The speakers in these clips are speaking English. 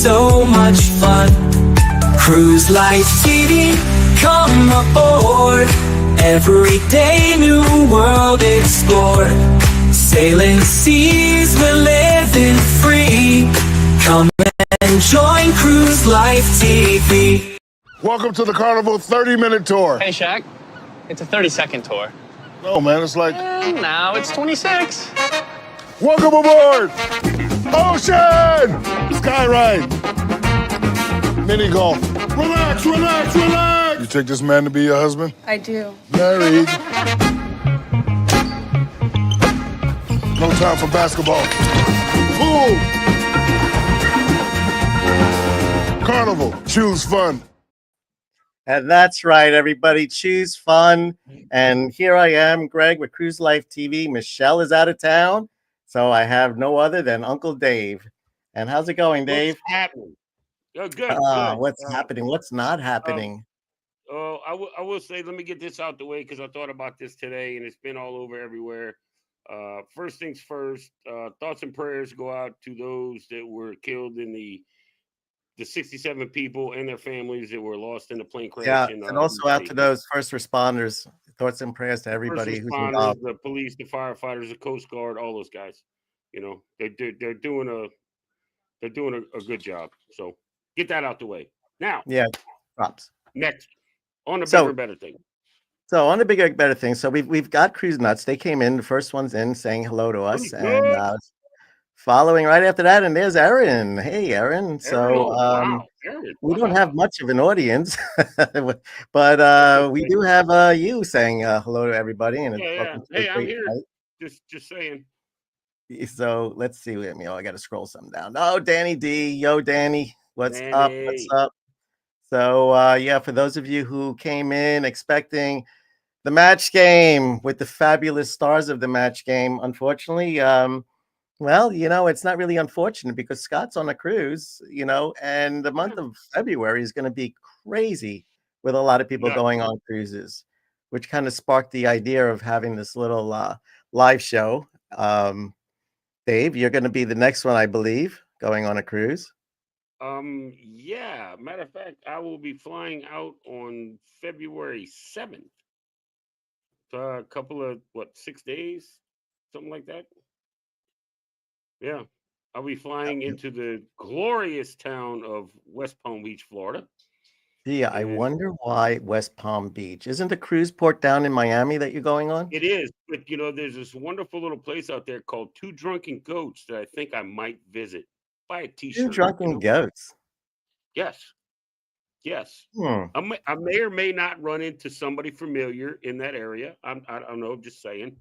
so much fun. Cruise Life TV, come aboard. Every day, new world explore. Sailing seas, we're living free. Come and join Cruise Life TV. Welcome to the Carnival 30-minute tour. Hey, Shaq. It's a 30-second tour. No, man, it's like... And now it's 26. Welcome aboard! Ocean! Skyride! Mini golf. Relax, relax, relax! You take this man to be your husband? I do. Married. No time for basketball. Pool! Carnival, choose fun. And that's right, everybody. Choose fun. And here I am, Greg, with Cruise Life TV. Michelle is out of town, so I have no other than Uncle Dave. And how's it going, Dave? What's happening? Good. What's happening? What's not happening? I will say, let me get this out the way because I thought about this today and it's been all over everywhere. First things first, thoughts and prayers go out to those that were killed in the 67 people and their families that were lost in the plane crash. Yeah, and also out to those first responders. Thoughts and prayers to everybody who's involved. The police, the firefighters, the Coast Guard, all those guys. You know, they're doing a good job. So get that out the way. Now, yeah, props. Next, on the bigger and better thing. So on the bigger and better thing. So we've got Cruise Nuts. They came in, the first ones in, saying hello to us, and following right after that, and there's Erin. Hey, Erin. So Erin, we don't have much of an audience, but we do have you saying hello to everybody. And hey, I'm here. Night. Just saying. So let's see with me. Oh, I got to scroll something down. Oh, Danny D. Yo, Danny. What's up? What's up? So yeah, for those of you who came in expecting the match game with the fabulous stars of the match game, unfortunately, well, you know, it's not really unfortunate because Scott's on a cruise, you know, and the month of February is going to be crazy with a lot of people going on cruises, which kind of sparked the idea of having this little live show. Dave, you're going to be the next one, I believe, going on a cruise. Yeah. Matter of fact, I will be flying out on February 7th. A couple of 6 days, something like that. Yeah, I'll be flying into the glorious town of West Palm Beach, Florida. Yeah, I wonder why West Palm Beach. Isn't the cruise port down in Miami that you're going on? It is, but you know, there's this wonderful little place out there called Two Drunken Goats that I think I might visit. Buy a t-shirt. Two Drunken Goats. Yes. I may or may not run into somebody familiar in that area. I don't know, just saying.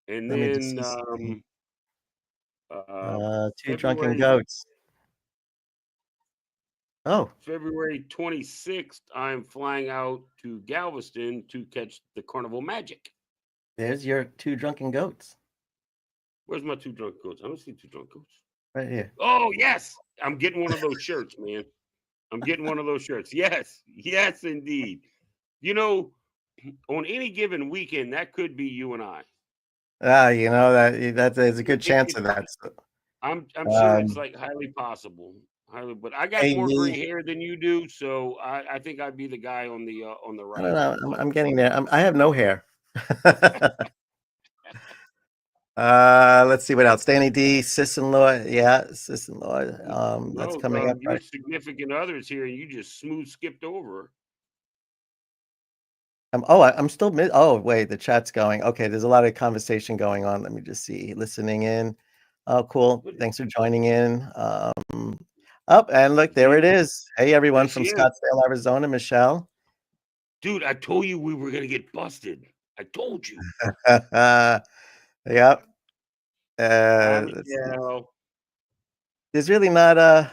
And then Two Drunken Goats. Oh, February 26th, I'm flying out to Galveston to catch the Carnival Magic. There's your Two Drunken Goats. Where's my Two Drunk Goats? I don't see Two Drunk Goats. Right here. Oh, yes. I'm getting one of those shirts, man. I'm getting one of those shirts. Yes, indeed. You know, on any given weekend, that could be you and I. You know, there's a good chance of that. So. I'm sure it's like highly possible. But I got more gray hair than you do, so I think I'd be the guy on the right. I don't know. I'm getting there. I have no hair. Let's see what else. Danny D, sis-in-law. Yeah, sis-in-law. That's coming up. Your significant others here, and you just smooth skipped over. I'm still wait, the chat's going. Okay, there's a lot of conversation going on. Let me just see. Listening in. Oh, cool. Thanks for joining in. And look, there it is. Hey, everyone from Scottsdale, Arizona, Michelle. Dude, I told you we were gonna get busted. I told you. Yep. There's really not a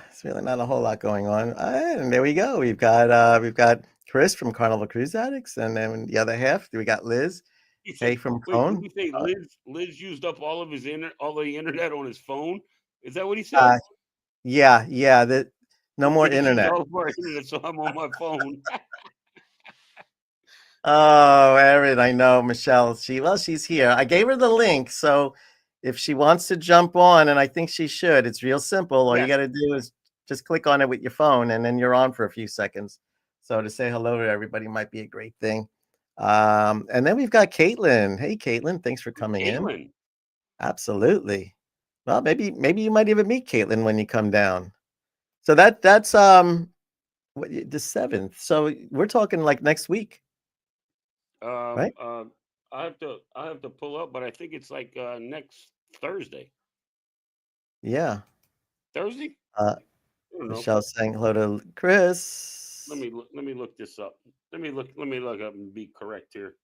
whole lot going on. And there we go. We've got Chris from Carnival Cruise Addicts, and then the other half we got Liz. Hey, from Cone. Did you say Liz used up all of all the internet on his phone? Is that what he said? Yeah. No more internet. So I'm on my phone. Oh, Erin, I know Michelle. She's here. I gave her the link, so if she wants to jump on, and I think she should, it's real simple. All you Yes. got to do is just click on it with your phone, and then you're on for a few seconds. So to say hello to everybody might be a great thing. And then we've got Caitlin. Hey, Caitlin, thanks for coming in. Caitlin. Absolutely. Well, maybe you might even meet Caitlin when you come down. So that's the 7th. So we're talking like next week, right? I have to pull up, but I think it's like next Thursday. Yeah. Thursday? Uh, I don't know. Michelle's saying hello to Chris. Let me look this up. Let me look up and be correct here.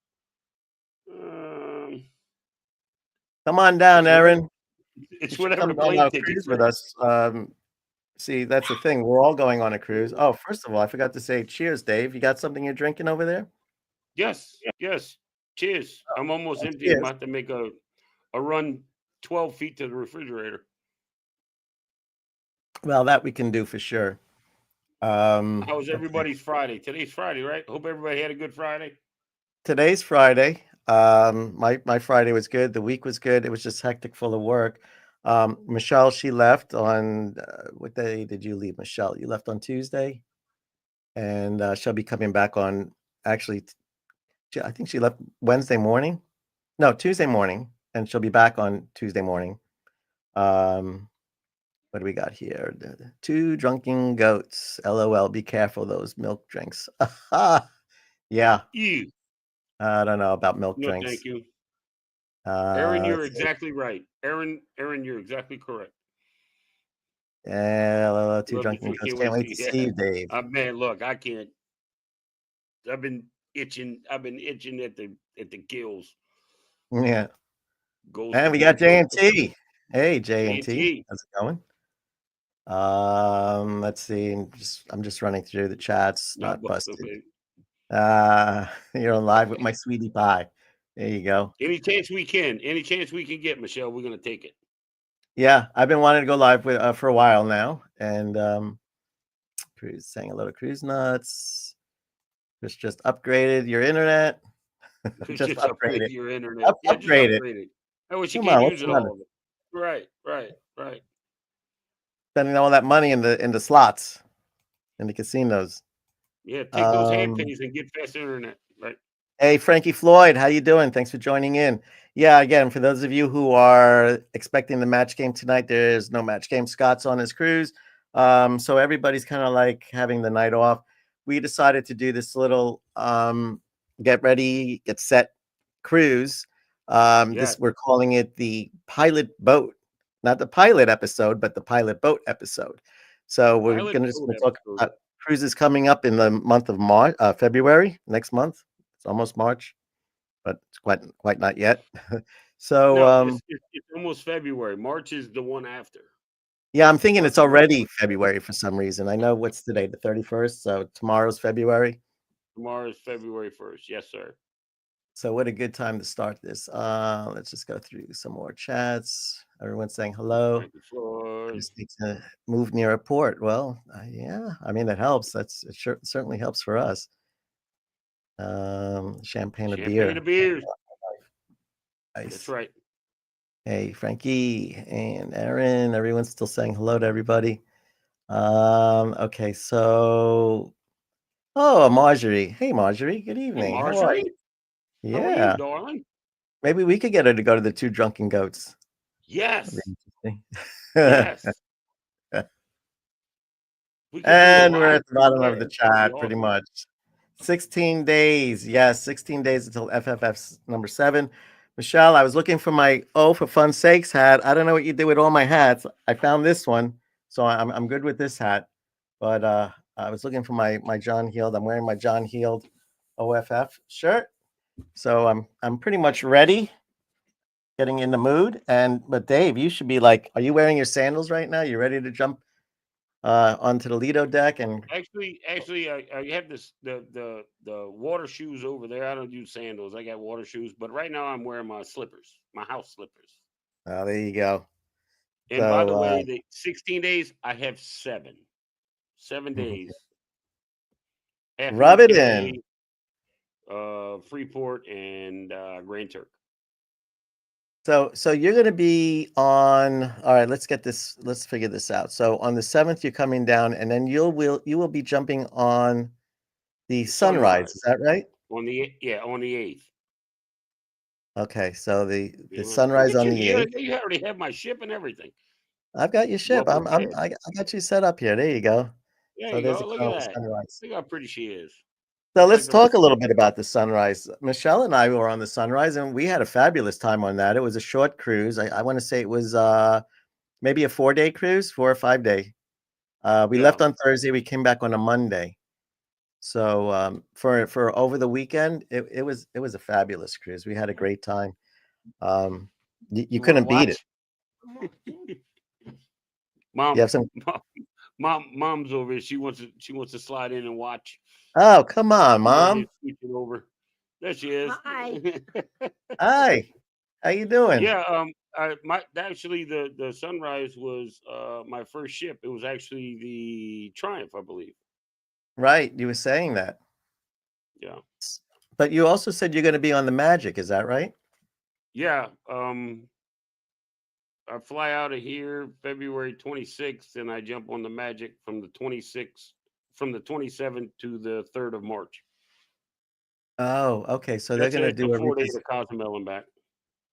Come on down, Aaron. It's You should whatever come the on plane a ticket cruise with us. See, that's the thing. We're all going on a cruise. Oh, first of all, I forgot to say cheers, Dave. You got something you're drinking over there? Yes. Cheers. I'm almost Oh, empty. cheers. I'm about to make a run 12 feet to the refrigerator. Well, that we can do for sure. How was Okay. everybody's Friday? Today's Friday, right? Hope everybody had a good Friday. Today's Friday. My Friday was good. The week was good. It was just hectic, full of work. Michelle, she left on what day did you leave, Michelle? You left on Tuesday, and she'll be coming back on. Actually, I think she left Wednesday morning. No, Tuesday morning, and she'll be back on Tuesday morning. What do we got here? Two drunken goats. LOL. Be careful those milk drinks. Yeah, You. I don't know about milk No, drinks. thank you. Aaron, you're Let's see. exactly right. Aaron, you're exactly correct. Two Love drunken you. goats. Can't Can't wait wait to to see see you, Dave. man, look, I can't. I've been itching. I've been itching at the gills. Yeah. Goes And to we got go. J&T. Hey, J&T. J&T. How's it going? Let's see. I'm just running through the chats. Not busted. You're on live with my sweetie pie. There you go. Any chance we can get, Michelle, we're gonna take it. Yeah, I've been wanting to go live with for a while now, and Cruise saying hello to Cruise Nuts. Just upgraded your internet. Just upgrade your internet. Upgrade it. I wish you Come can't on, use it all of it. Right. Spending all that money in the slots, in the casinos. Yeah, take those hand pays and get fast internet. Right. Hey, Frankie Floyd, how you doing? Thanks for joining in. Yeah, again, for those of you who are expecting the match game tonight, there's no match game. Scott's on his cruise. So everybody's kind of like having the night off. We decided to do this little get ready, get set cruise. We're calling it the pilot boat, not the pilot episode, but the pilot boat episode. So we're going to talk about cruises coming up in the month of March, February, next month. It's almost March, but it's quite not yet. So no, it's almost February. March is the one after. Yeah, I'm thinking it's already February for some reason. I know what's today, the 31st. So tomorrow's February. Tomorrow is February 1st. Yes, sir. So what a good time to start this. Let's just go through some more chats. Everyone's saying hello. I just need to move near a port. Well, yeah, I mean, it helps. It certainly helps for us. Champagne of beer. Beers. Nice. That's right. Hey, Frankie and Aaron. Everyone's still saying hello to everybody. Okay, so Marjorie. Hey, Marjorie. Good evening. Hey, Marjorie. How are you? Yeah. How are you, darling? Maybe we could get her to go to the Two Drunken Goats. Yes. Yes. And we're at the bottom of the chat, pretty much. 16 days. Yes, 16 days until FFF's number 7. Michelle, I was looking for my for fun sakes hat. I don't know what you did with all my hats. I found this one, so I'm good with this hat. But I was looking for my John Heald. I'm wearing my John Heald OFF shirt. So I'm pretty much ready, getting in the mood. But Dave, you should be like, are you wearing your sandals right now? You ready to jump onto the Lido deck? And actually, I have the water shoes over there. I don't use sandals. I got water shoes, but right now I'm wearing my slippers, my house slippers. Oh, there you go. And by the way, the 16 days, I have 7 days. Rub it in. Freeport and Grand Turk. So you're going to be on. All right, let's get this. Let's figure this out. So on the 7th, you're coming down, and then you will be jumping on the sunrise. Sunrise Is that right? on the 8th. Okay, so the Yeah. Look sunrise at on you. the 8th. You already have my ship and everything. I've got your ship. Well prepared. I got you set up here. There you go. There So you there's go. a Look at Carnival that. sunrise. Look how pretty she is. So Just like let's the rest talk a of little bit about the sunrise. Michelle and I were on the sunrise, and we had a fabulous time on that. It was a short cruise. I want to say it was maybe a 4-day cruise, 4 or 5 day. We Yeah. left on Thursday. We came back on a Monday. So for over the weekend, it was a fabulous cruise. We had a great time. You You want to couldn't beat it. watch? You Mom, have some. mom's over here. She wants to slide in and watch. Oh, come on, She's over here Mom. switching over. There she is. Hi. Hi. How you doing? Yeah. Actually the sunrise was my first ship. It was actually the Triumph, I believe. Right. You were saying that. Yeah. But you also said you're going to be on the Magic. Is that right? Yeah. I fly out of here February 26th, and I jump on the Magic from the 27th to the 3rd of March. Oh, okay. So they're That's going to it's a do a 4 day to Cozumel and back.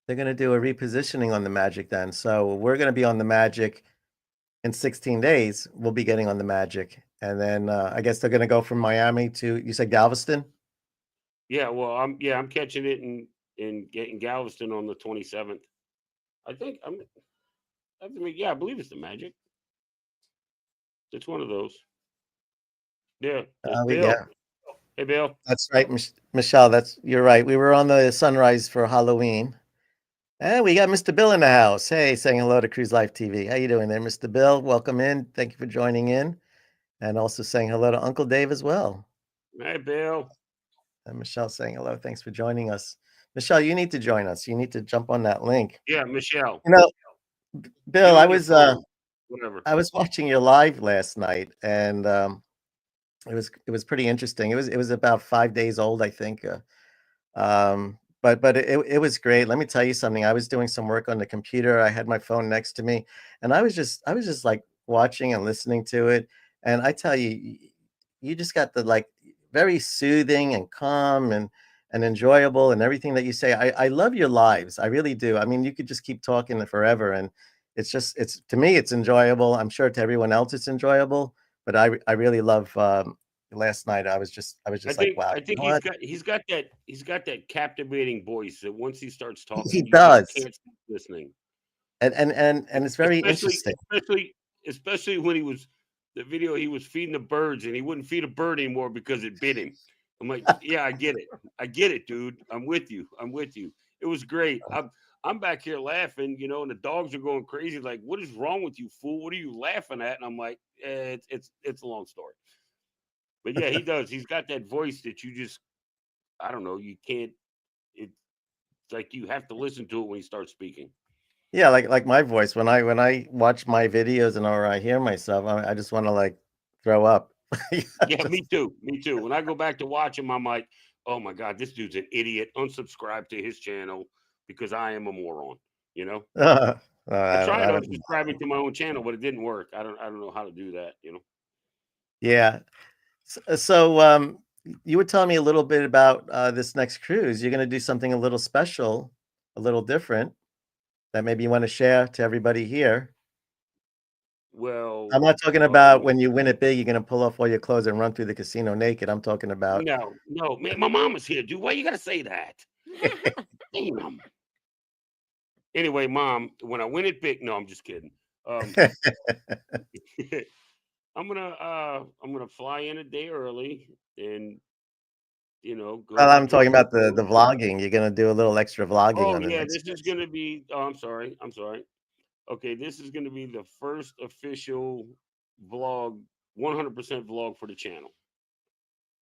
they're going to do a repositioning on the Magic then. So we're going to be on the Magic in 16 days. We'll be getting on the Magic, and then I guess they're going to go from Miami to, you said, Galveston. Yeah, well, I'm catching it in getting Galveston on the 27th. I think I believe it's the Magic. It's one of those. Yeah, it's Bill. Yeah, Hey, Bill. that's right, Michelle. You're right. We were on the sunrise for Halloween, and we got Mr. Bill in the house. Hey, saying hello to Cruise Life TV. How you doing there, Mr. Bill? Welcome in. Thank you for joining in, and also saying hello to Uncle Dave as well. Hey, Bill. And Michelle saying hello. Thanks for joining us. Michelle, you need to join us. You need to jump on that link. Yeah, Michelle. You know, Bill, Get I on your was phone, whatever. I was watching your live last night, and it was pretty interesting. It was about 5 days old, I think. But it was great. Let me tell you something. I was doing some work on the computer. I had my phone next to me, and I was just like watching and listening to it. And I tell you, you just got the like very soothing and calm and enjoyable and everything that you say. I love your lives. I really do. I mean, you could just keep talking forever, and it's to me it's enjoyable. I'm sure to everyone else it's enjoyable, but I really love. Last night I was just like, wow, I you think know what? he's got that captivating voice that once he starts talking, He you does. just can't stop listening. And it's very Especially interesting. especially when he was feeding the birds and he wouldn't feed a bird anymore because it bit him. I'm like, yeah, I get it. I get it, dude. I'm with you. It was great. I'm back here laughing, and the dogs are going crazy. Like, what is wrong with you, fool? What are you laughing at? And I'm like, it's a long story. But yeah, he does. He's got that voice that you just, I don't know, you can't. It's like you have to listen to it when he starts speaking. Yeah, like my voice when I watch my videos or I hear myself, I just want to like throw up. Yeah, me too. Me too. When I go back to watch him, I'm like, oh my God, this dude's an idiot. Unsubscribe to his channel because I am a moron. You know, I tried I don't. unsubscribing to my own channel, but it didn't work. I don't know how to do that. Yeah. So you were telling me a little bit about this next cruise. You're going to do something a little special, a little different that maybe you want to share to everybody here. Well, I'm not talking about when you win it big, you're going to pull off all your clothes and run through the casino naked. I'm talking about. no, man, my mama's here, dude. Why you gotta say that? Damn. Anyway, Mom, when I win it big, no, I'm just kidding. I'm gonna fly in a day early and go Well, I'm get talking some about the food. vlogging. You're going to do a little extra vlogging Oh on the yeah, next this is cruise. gonna be. Oh, I'm sorry. Okay, this is gonna be the first official vlog, 100% vlog for the channel.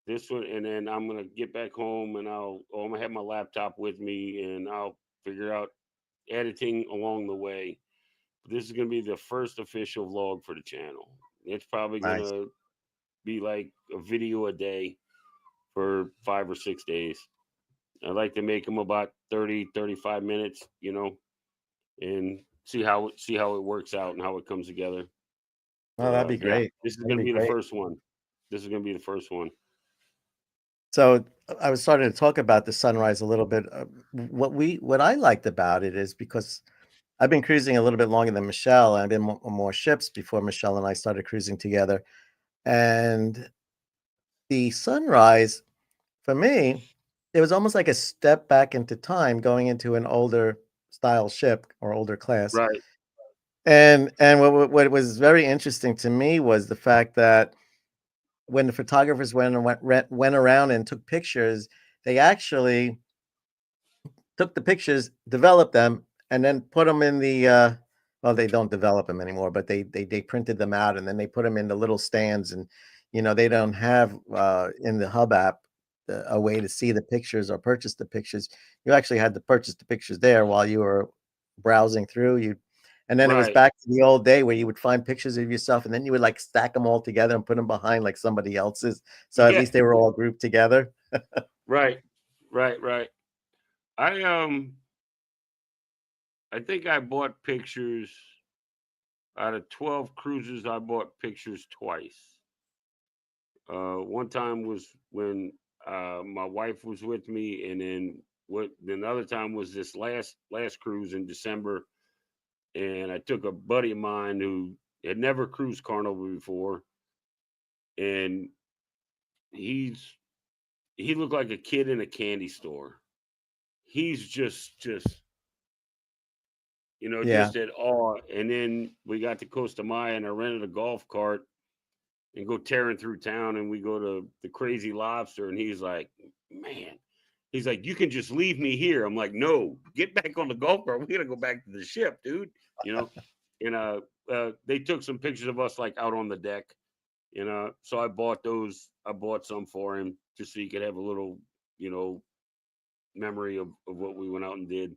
This one, and then I'm gonna get back home and I'm gonna have my laptop with me and I'll figure out editing along the way. This is gonna be the first official vlog for the channel. It's probably Nice. gonna be like a video a day for 5 or 6 days. I like to make them about 30, 35 minutes, and see how it works out and how it comes together. Oh, that'd be Yeah, great. this is That'd gonna be be the great. first one. This is gonna be the first one. So I was starting to talk about the sunrise a little bit. What I liked about it is because I've been cruising a little bit longer than Michelle, and I've been on more ships before Michelle and I started cruising together. And the sunrise, for me, it was almost like a step back into time going into an older style ship or older class. Right. And what was very interesting to me was the fact that when the photographers went around and took pictures, they actually took the pictures, developed them, and then put them in the well, they don't develop them anymore, but they printed them out and then they put them in the little stands. And they don't have in the Hub app a way to see the pictures or purchase the pictures. You actually had to purchase the pictures there while you were browsing through. And then it was Right. back to the old day where you would find pictures of yourself and then you would like stack them all together and put them behind like somebody else's. So at Yeah. least they were all grouped together. Right. Right. I I think I bought pictures out of 12 cruises. I bought pictures twice. One time was when my wife was with me, and then the other time was this last cruise in December, and I took a buddy of mine who had never cruised Carnival before, and he's he looked like a kid in a candy store. He's just Yeah. just at awe. And then we got to Costa Maya, and I rented a golf cart and go tearing through town, and we go to the Crazy Lobster, and he's like, man, he's like, you can just leave me here. I'm like, no, get back on the golf cart. We gotta go back to the ship, dude. You know, and they took some pictures of us like out on the deck. So I bought those. I bought some for him just so he could have a little, you know, memory of what we went out and did.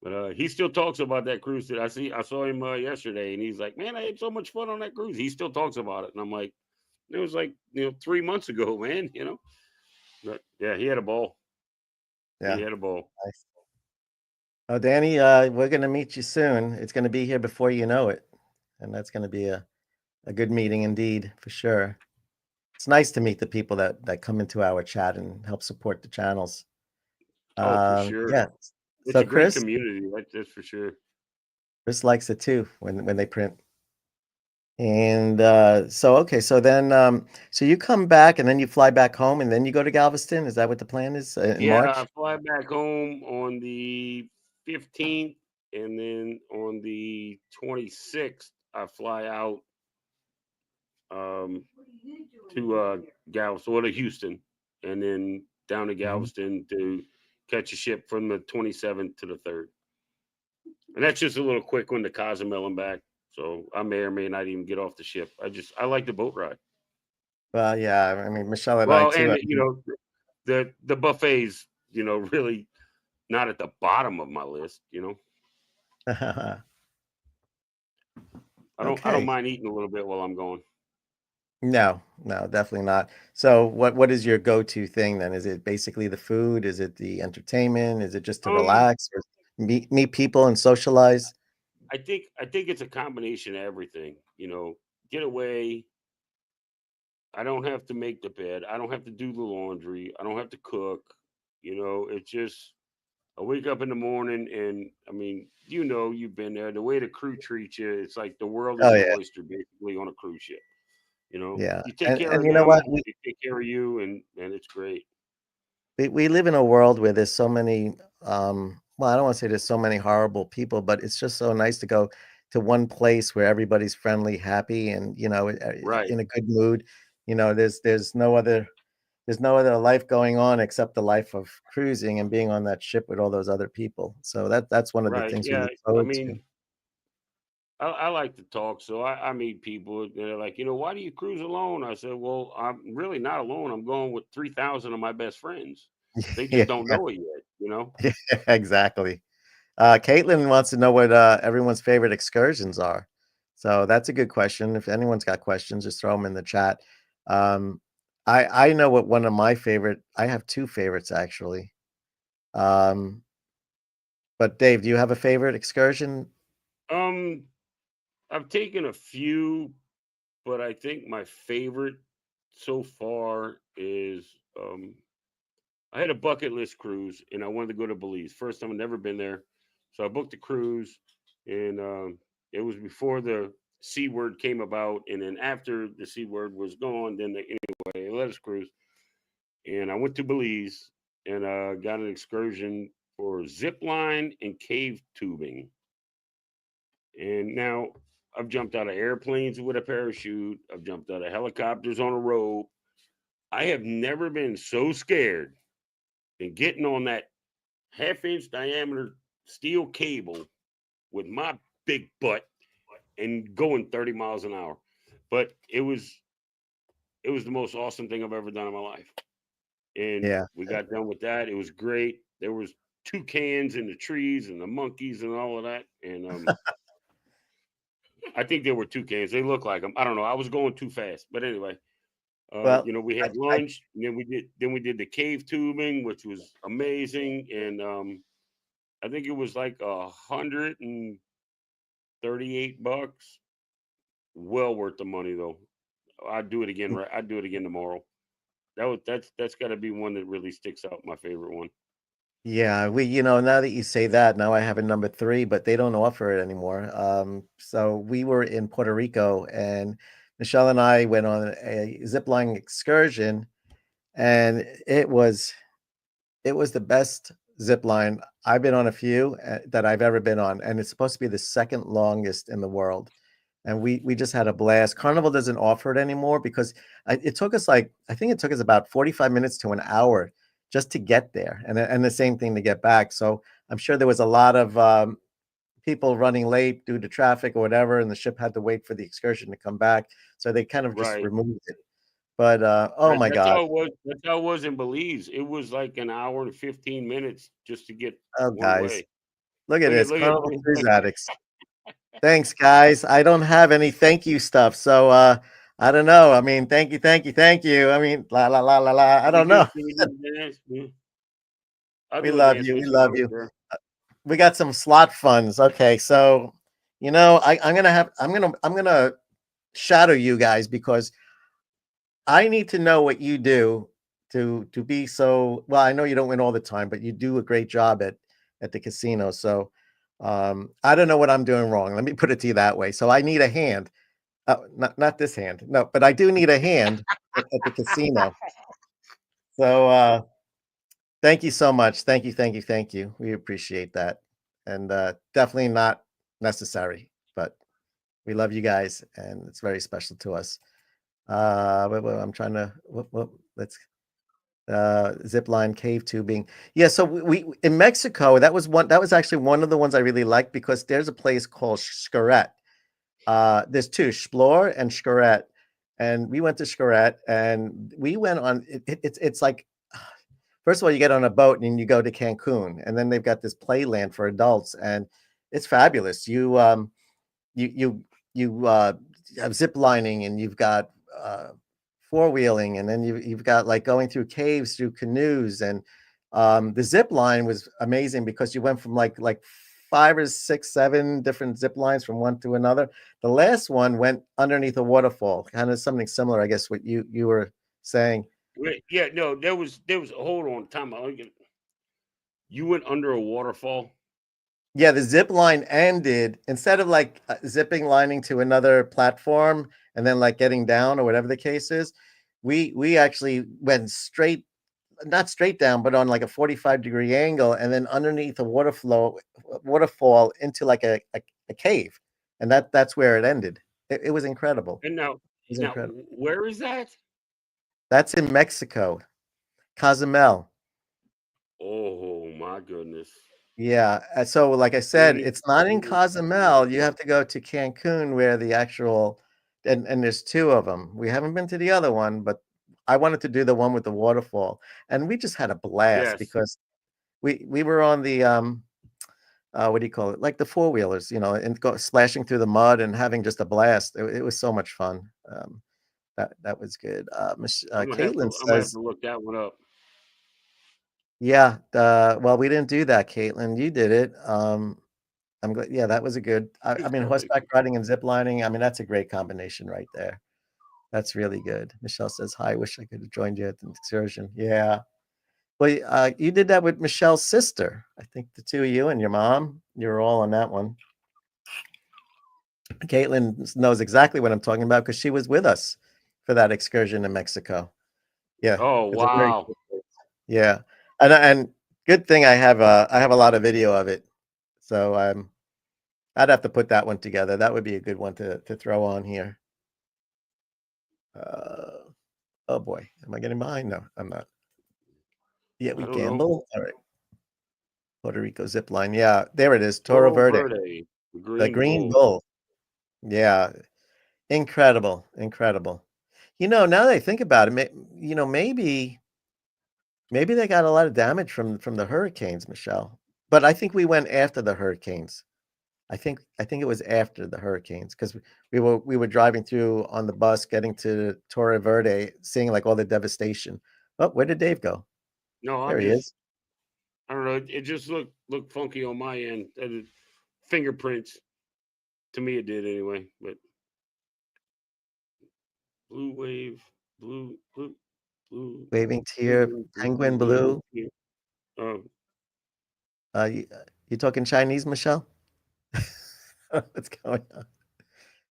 But he still talks about that cruise that I saw him yesterday, and he's like, "Man, I had so much fun on that cruise." He still talks about it, and I'm like, "It was like 3 months ago, man." But yeah, he had a ball. He Yeah. had a ball. Nice. Oh, Danny, we're gonna meet you soon. It's gonna be here before you know it, and that's gonna be a good meeting indeed, for sure. It's nice to meet the people that come into our chat and help support the channels. Oh, for sure. Yeah. It's So a great Chris community. That's for sure. likes it too when they print. And so okay, so then so you come back and then you fly back home and then you go to Galveston. Is that what the plan is in Yeah, I March? fly back home on the 15th, and then on the 26th, I fly out um, to Galveston, or to Houston, and then down to Mhm. Galveston to catch a ship from the 27th to the 3rd. And that's just a little quick one to Cozumel and back. So I may or may not even get off the ship. I like the boat ride. Well, yeah, I mean Michelle and I Well, too. and the buffets, really not at the bottom of my list. I don't Okay. mind eating a little bit while I'm going. No, no, definitely not. So what is your go-to thing then? Is it basically the food? Is it the entertainment? Is it just to Um, relax or meet people and socialize? I think it's a combination of everything. Get away. I don't have to make the bed. I don't have to do the laundry. I don't have to cook. It's just I wake up in the morning, and I mean, you've been there. The way the crew treats you, it's like the world is Oh your yeah, oyster, basically, on a cruise ship. yeah. You take care And of you know what? them, they take care of you, and it's great. We live in a world where there's so many well, I don't want to say there's so many horrible people, but it's just so nice to go to one place where everybody's friendly, happy, and Right, in a good mood. There's no other life going on except the life of cruising and being on that ship with all those other people. So that's one of the right. things we Yeah, look I forward to. mean, I like to talk, so I meet people. They're like, why do you cruise alone? I said, well, I'm really not alone. I'm going with 3,000 of my best friends. They just Yeah, don't know it yet. yeah, exactly. Caitlin wants to know what everyone's favorite excursions are. So that's a good question. If anyone's got questions, just throw them in the chat. Um, I know what one of my favorite. I have two favorites actually. Um, But Dave, do you have a favorite excursion? Um, I've taken a few, but I think my favorite so far is I had a bucket list cruise and I wanted to go to Belize. First time I've never been there. So I booked the cruise and it was before the C word came about. And then after the C word was gone, then anyway, they let us cruise. And I went to Belize and got an excursion for zip line and cave tubing. And now I've jumped out of airplanes with a parachute. I've jumped out of helicopters on a rope. I have never been so scared than getting on that half-inch diameter steel cable with my big butt and going 30 miles an hour. But it was the most awesome thing I've ever done in my life. And Yeah. we got done with that. It was great. There was toucans in the trees and the monkeys and all of that. And I think they were toucans. They look like them. I don't know. I was going too fast. But anyway, Well, we had I lunch and then we did the cave tubing, which was amazing. And I think it was like $138. Well worth the money though. I'd do it again. Right, I'd do it again tomorrow. That's got to be one that really sticks out. My favorite one. Yeah, now that you say that, now I have a number three, but they don't offer it anymore. So we were in Puerto Rico, and Michelle and I went on a zip line excursion, and it was the best zip line. I've been on a few that I've ever been on, and it's supposed to be the second longest in the world. And we just had a blast. Carnival doesn't offer it anymore because it took us I think it took us about 45 minutes to an hour just to get there, and the same thing to get back. So I'm sure there was a lot of people running late due to traffic or whatever, and the ship had to wait for the excursion to come back. So they kind of just Right. removed it. But oh Right. my That's God, how it was. That's how it was in Belize. It was like an hour and 15 minutes just to get oh one guys, way. look at Look at this look at Carnival Cruise Addicts. Thanks, guys. I don't have any thank you stuff, so I don't know. I mean, thank you, thank you, thank you. I mean, la la la la la. I Can we don't do know. can we do a dance? Yeah. I'll We do a love dance you. We with you. I love don't you. care. We got some slot funds. Okay, so I'm gonna shadow you guys because I need to know what you do to be so well. I know you don't win all the time, but you do a great job at the casino. So I don't know what I'm doing wrong. Let me put it to you that way. So I need a hand. Not this hand. No, but I do need a hand at the casino. So thank you so much. Thank you, thank you, thank you. We appreciate that. And definitely not necessary, but we love you guys and it's very special to us. I'm trying to let's zip line cave tubing. Yeah, so we in Mexico, that was actually one of the ones I really liked because there's a place called Xcaret. There's two, Explore and Xcaret. And we went to Xcaret and we went on it's like first of all, you get on a boat and you go to Cancun, and then they've got this playland for adults, and it's fabulous. You have zip lining, and you've got four wheeling, and then you've got like going through caves through canoes, and the zip line was amazing because you went from like five or six, seven different zip lines from one to another. The last one went underneath a waterfall, kind of something similar, I guess, what you were saying. Wait, yeah, no, there was hold on, time out. You went under a waterfall. Yeah, the zip line ended instead of like zipping lining to another platform and then like getting down or whatever the case is. We actually went straight, not straight down, but on like a 45-degree angle, and then underneath a waterfall into like a cave, and that's where it ended. It was incredible. And now, It was now, incredible. where is that? That's in Mexico, Cozumel. Oh my goodness. Yeah, so like I said, it's not in Cozumel. You have to go to Cancun where the actual and there's two of them. We haven't been to the other one, but I wanted to do the one with the waterfall. And we just had a blast Yes. because we were on the what do you call it? Like the four-wheelers, and splashing through the mud and having just a blast. It was so much fun. That was good. I'm gonna have Caitlin to I'm gonna have says to look that one up. Yeah, well, we didn't do that, Caitlin. You did it. I'm glad. Yeah, that was a good. I mean, horseback riding and zip lining. I mean, that's a great combination right there. That's really good. Michelle says, "Hi, wish I could have joined you at the excursion." Yeah. Well, you did that with Michelle's sister. I think the two of you and your mom, you were all on that one. Caitlin knows exactly what I'm talking about because she was with us for that excursion in Mexico. Yeah. Oh, It's a very wow. cool place. Yeah. And good thing I have a lot of video of it. So I'd have to put that one together. That would be a good one to throw on here. Oh boy, am I getting behind? No, I'm not. Yeah, I we don't know. gamble. All right. Puerto Rico zip line. Yeah, there it is. Toro Toro Verde. Verde, the The Green green Bull. bull. Yeah. Incredible. Incredible. Now that I think about it, maybe they got a lot of damage from the hurricanes, Michelle. But I think we went after the hurricanes. I think it was after the hurricanes because we were driving through on the bus, getting to Torre Verde, seeing like all the devastation. Oh, where did Dave go? No, There he is. I don't know. It just looked funky on my end. Fingerprints. To me, it did anyway. But blue wave, blue. Waving tear, penguin blue. Oh, You talking Chinese, Michelle? What's going on?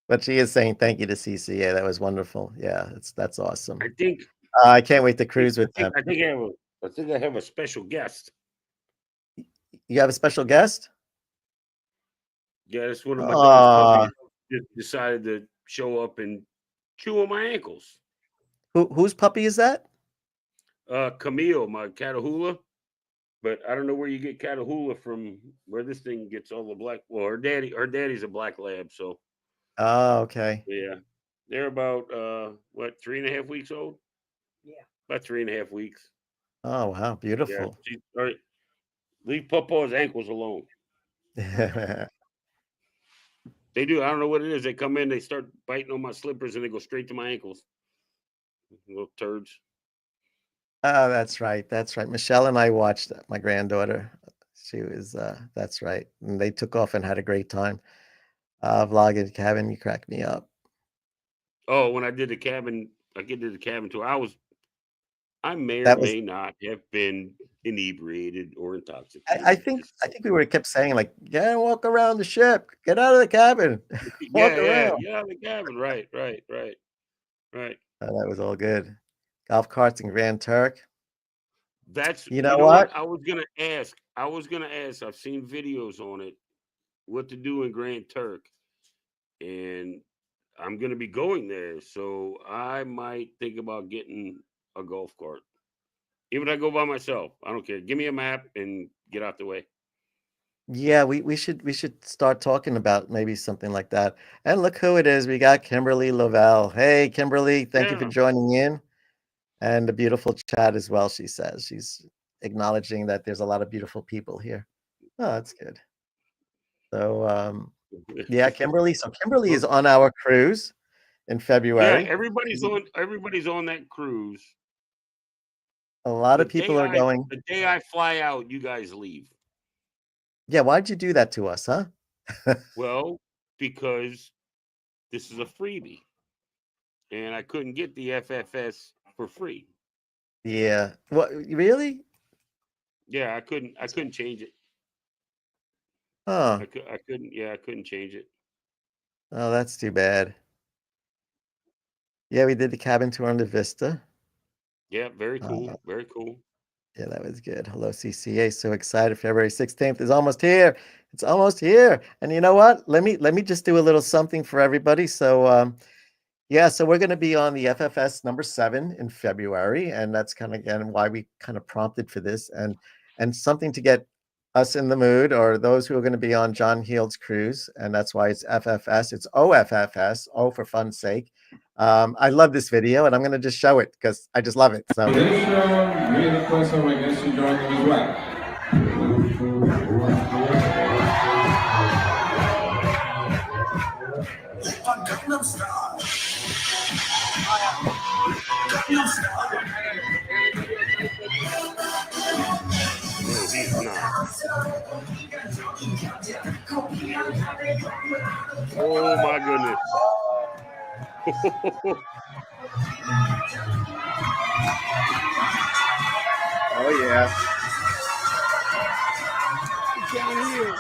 But she is saying thank you to CCA. That was wonderful. Yeah, that's awesome. I think I can't wait to cruise with them. I think I have a special guest. You have a special guest? Yeah, that's one of my dog's Aw. puppies. Just decided to show up and chew on my ankles. Whose puppy is that? Camille, my Catahoula. But I don't know where you get Catahoula from. Where this thing gets all the black. Well, her daddy's a black lab. So Oh, okay. yeah, they're about 3.5 weeks old. Yeah. About 3.5 weeks. Oh, wow. Yeah, Beautiful. all right. Leave Pawpaw's ankles alone. They do. I don't know what it is. They come in, they start biting on my slippers, and they go straight to my ankles. Little turds. Oh, that's right. That's right. Michelle and I watched my granddaughter. She was, that's right. And they took off and had a great time. Vlogging cabin, you cracked me up. Oh, when I did the cabin, tour. I may or may not have been inebriated or intoxicated. I think we kept saying like, walk around the ship, get out of the cabin, walk around. Yeah, the cabin. Right. That was all good. Golf carts in Grand Turk. That's you know what? I was gonna ask. I've seen videos on it, what to do in Grand Turk, and I'm gonna be going there, so I might think about getting a golf cart. Even if I go by myself, I don't care. Give me a map and get out the way. Yeah, we should start talking about maybe something like that. And look who it is. We got Kimberly Lovell. Hey, Kimberly, thank you for joining in. And a beautiful chat as well, she says. She's acknowledging that there's a lot of beautiful people here. Oh, that's good. So, yeah, Kimberly. So Kimberly is on our cruise in February. Yeah, everybody's on that cruise. A lot of people are going. The day I fly out, you guys leave. Yeah, why'd you do that to us, huh? Well, because this is a freebie. And I couldn't get the FFS for free. Yeah. What, really? Yeah, I couldn't change it. Oh. I couldn't change it. Oh, that's too bad. Yeah, we did the cabin tour on the Vista. Yeah, very cool. Very cool. Yeah, that was good. Hello, CCA. So excited. February 16th is almost here. It's almost here. And you know what? Let me just do a little something for everybody. So yeah, so we're going to be on the FFS number 7 in February, and that's kind of again why we kind of prompted for this, and something to get us in the mood, or those who are going to be on John Heald's cruise, and that's why it's FFS. It's OFFS, O for fun's sake. I love this video, and I'm going to just show it because I just love it. So. This show, we request our guests to join them as well. Gangnam Style. Gangnam Style. Oh my goodness. Oh yeah. Down here.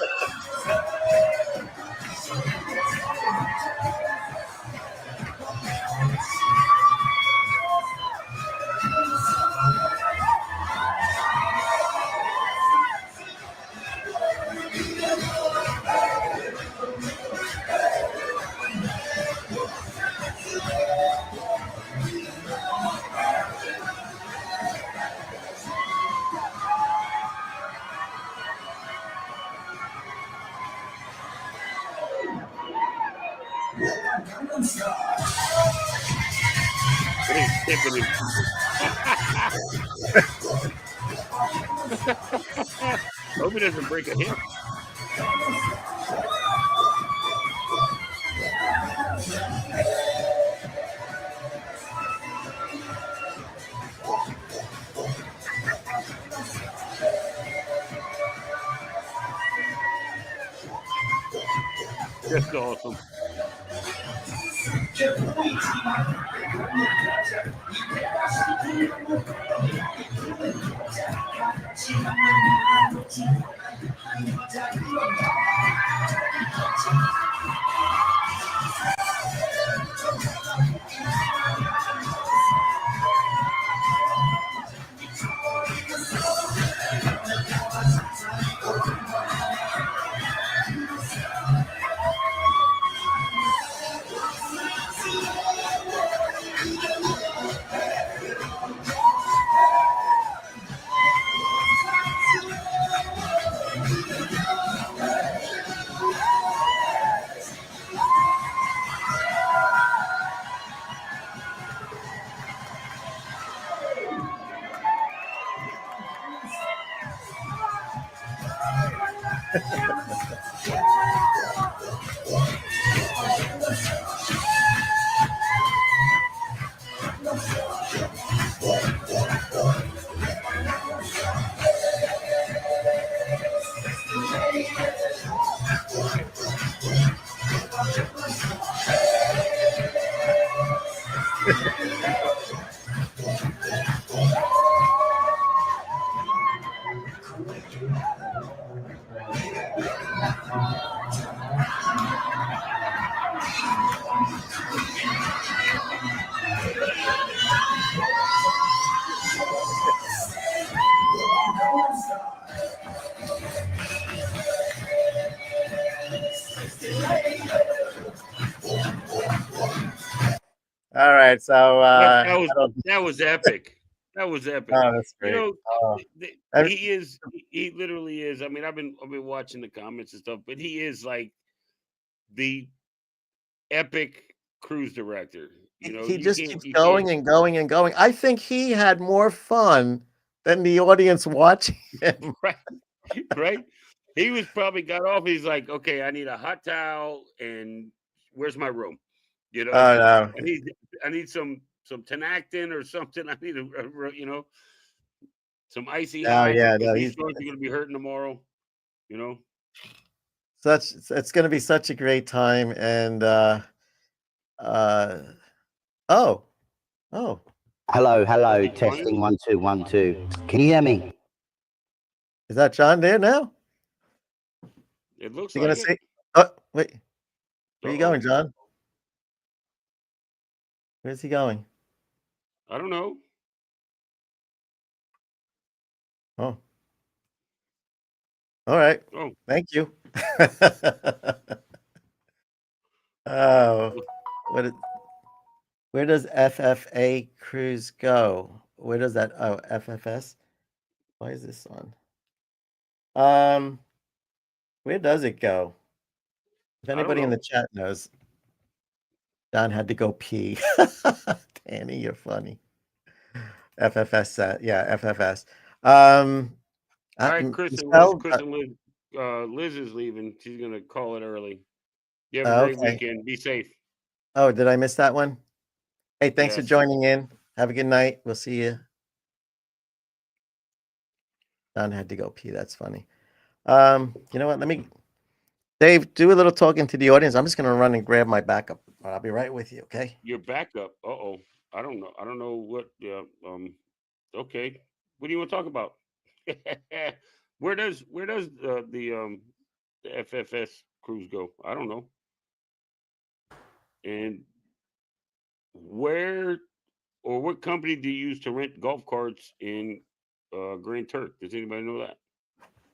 He's tipping him. Hope he doesn't break a hip. That's awesome. All right, so That was epic. That was epic. oh, that's You great. know, Oh, he literally is. I mean, I've been watching the comments and stuff, but he is like the epic cruise director. You know, he you just can't keeps you going can't and going and going. I think he had more fun than the audience watching him. right, right. He was probably got off. He's like, okay, I need a hot towel and where's my room? You know, Oh no. I need some Tenactin or something. I need you know, some icy Oh hot yeah, because no, these he's joints are gonna be hurting tomorrow. You know, it's going to be such a great time. And oh, Hello, hello, Is he flying? testing 1 2 1 2. Can you hear me? is that John there now? It looks You like gonna it. say? Oh wait, where you Uh-oh. going, John? Where's he going? I don't know. Oh, all right. Oh, Thank you. Oh, where does FFA cruise go? Where does that? Oh, FFS. Why is this on? Where does it go? If I don't anybody in know. the chat knows, Don had to go pee. Danny, you're funny. FFS, yeah, FFS. All right, Chris Michelle, and Liz, Liz is leaving. She's gonna call it early. You have a great okay. weekend. Be safe. Oh, did I miss that one? Hey, thanks for Yes. joining in. Have a good night. We'll see you. Don had to go pee. That's funny. You know what? Dave, do a little talking to the audience. I'm just gonna run and grab my backup. I'll be right with you. Okay. Your backup. Uh-oh. I don't know. I don't know what. Okay. What do you want to talk about? Where does the FFS cruise go? I don't know. And where or what company do you use to rent golf carts in Grand Turk? Does anybody know that?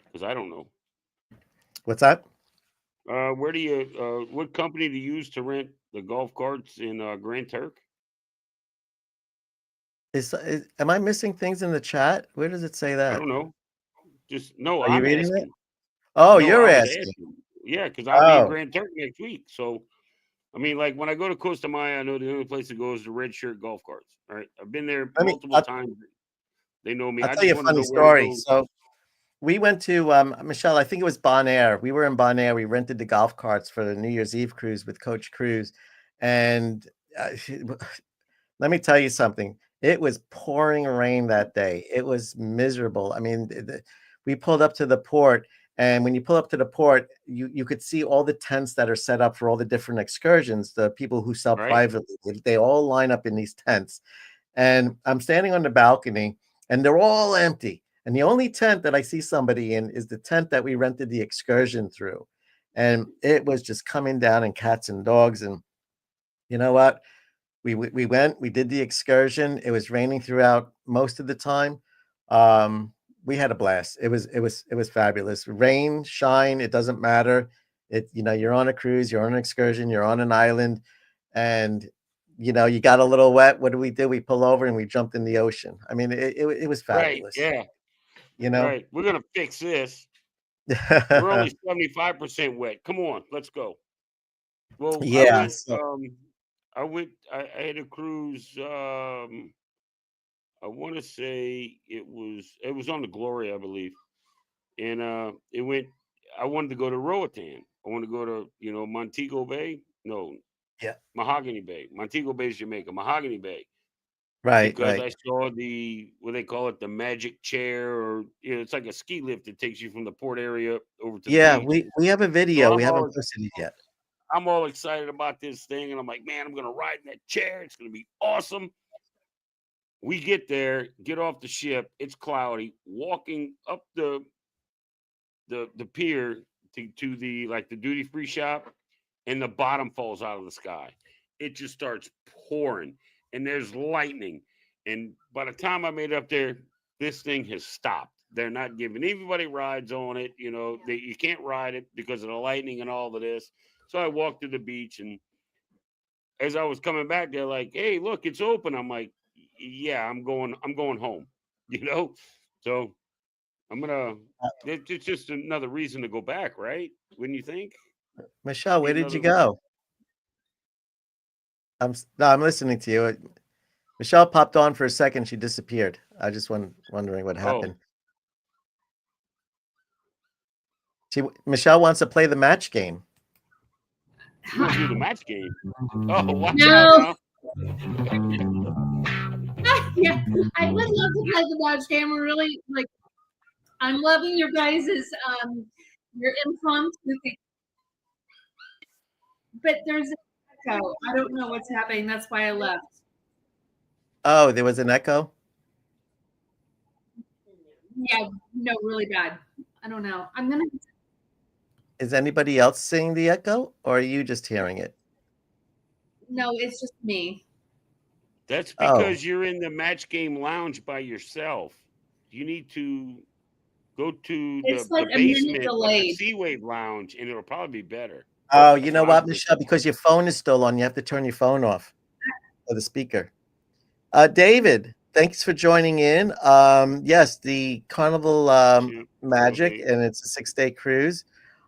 Because I don't know. What's that? Where do you? What company do you use to rent the golf carts in Grand Turk? Am I missing things in the chat? Where does it say I that? don't know. Just no. Are you I'm reading it? asking. Oh, No, you're I was asking. asking. Yeah, because I'll be in Oh, Grand Turk next week. So I mean, like when I go to Costa Maya, I know the only place to go is the Red Shirt Golf Carts. All right, I've been there let me. multiple times. They know me. I'll I tell you just a want to funny know where to story. go. So we went to Michelle. I think it was Bonaire. We were in Bonaire. We rented the golf carts for the New Year's Eve cruise with Coach Cruz, and let me tell you something. It was pouring rain that day. It was miserable. I mean, we pulled up to the port, and when you pull up to the port, you could see all the tents that are set up for all the different excursions. The people who sell Right? privately, they all line up in these tents. And I'm standing on the balcony, and they're all empty. And the only tent that I see somebody in is the tent that we rented the excursion through. And it was just coming down in cats and dogs. And you know what? We went, we did the excursion. It was raining throughout most of the time. Um, we had a blast. It was fabulous. Rain, shine, it doesn't matter. You're on a cruise, you're on an excursion, you're on an island, and you got a little wet. What do? We pull over and we jumped in the ocean. I mean, it was Right. fabulous. Yeah. You know. Right. We're gonna fix this. We're only 75% wet. Come on, let's go. Well, I Yeah. went. So I went. I had a cruise. I want to say it was on the Glory, I believe, and it went. I wanted to go to Roatan. I wanted to go to Montego Bay. No, yeah. Mahogany Bay. Montego Bay is Jamaica. Mahogany Bay. Right. Because Right. I saw what they call it, the magic chair, or it's like a ski lift that takes you from the port area over to the Yeah. beach. We have a So video. We haven't posted it yet. I'm all excited about this thing, and I'm like, man, I'm gonna ride in that chair. It's gonna be awesome. We get there, get off the ship. It's cloudy. Walking up the pier to the the duty free shop, and the bottom falls out of the sky. It just starts pouring, and there's lightning. And by the time I made it up there, this thing has stopped. They're not giving anybody rides on it. You can't ride it because of the lightning and all of this. So I walked to the beach, and as I was coming back, they're like, "Hey, look, it's open." I'm like, "Yeah, I'm going. I'm going home." You know, so I'm gonna. It's just another reason to go back, right? Wouldn't you think? Michelle, Be where did you another. go? No, I'm listening to you. Michelle popped on for a second. She disappeared. I just wondering what Oh, happened. Michelle wants to play the match game. you want to do the match game? Oh, watch out No. now! Yeah, I would love to play the match game. We're really I'm loving your guys's your impromptu thing, but there's an echo. I don't know what's happening. That's why I left. Oh, there was an echo. Yeah, no, really bad. I don't know. Is anybody else seeing the echo, or are you just hearing it? No, it's just me. That's Oh, because you're in the match game lounge by yourself. You need to go to It's the like a minute basement, like the delayed. Sea Wave Lounge, and it'll probably be better. you That's know what I'm what, Michelle? thinking. Because your phone is still on, you have to turn your phone off or the speaker. David, thanks for joining in. Yes, the Carnival Ship, Magic, Rotate, and it's a 6-day cruise.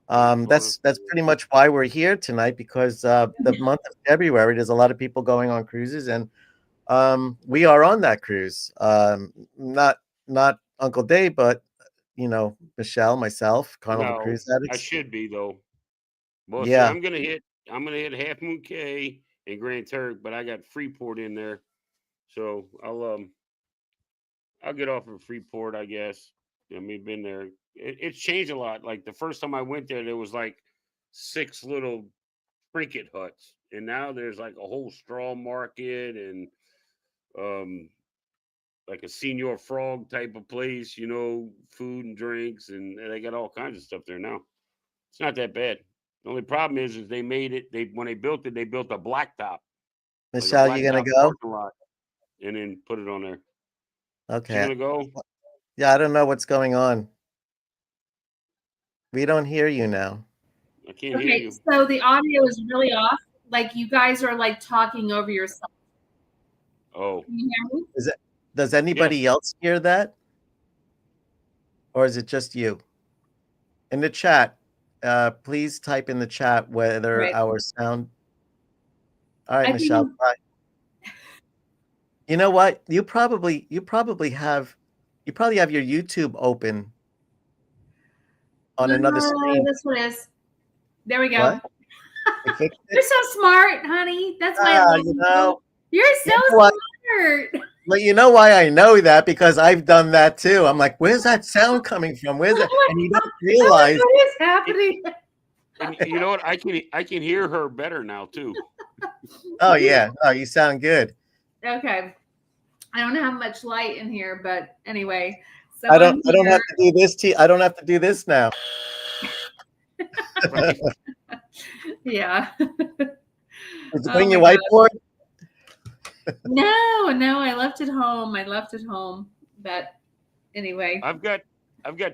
Florida. That's pretty much why we're here tonight, because the month of February, there's a lot of people going on cruises, and we are on that cruise. Not Uncle Dave, but Michelle, myself, Carnival No, Cruise I Addicts. should be though. Well, see, Yeah. I'm gonna hit Half Moon Cay and Grand Turk, but I got Freeport in there, so I'll get off of Freeport, I guess. I mean, been there. It's changed a lot. Like the first time I went there was like 6 little trinket huts, and now there's like a whole straw market and like a Senior Frog type of place, food and drinks, and they got all kinds of stuff there now. It's not that bad. The only problem is they made it. When they built it, they built a blacktop. Michelle, you gonna go? Lot, and then put it on there. Okay. You gonna go? Yeah, I don't know what's going on. We don't hear you now. I can't hear you. So the audio is really off. Like you guys are like talking over yourself. Oh. Can you hear me? Does anybody else hear that? Or is it just you? In the chat, please type in the chat whether our sound. All right, Michelle. Bye. You know what? You probably have your YouTube open on another screen. This one is. There we go. What? You're so smart, honey. That's why you're so smart. Well, you know why I know that? Because I've done that too. I'm like, where's that sound coming from? Where's it? And you don't realize what is happening. And you know what? I can hear her better now too. Oh yeah. Oh, you sound good. Okay. I don't have much light in here, but anyway. So I don't have to do this I don't have to do this now. Yeah. Did you bring your whiteboard? No, I left it home. But anyway. I've got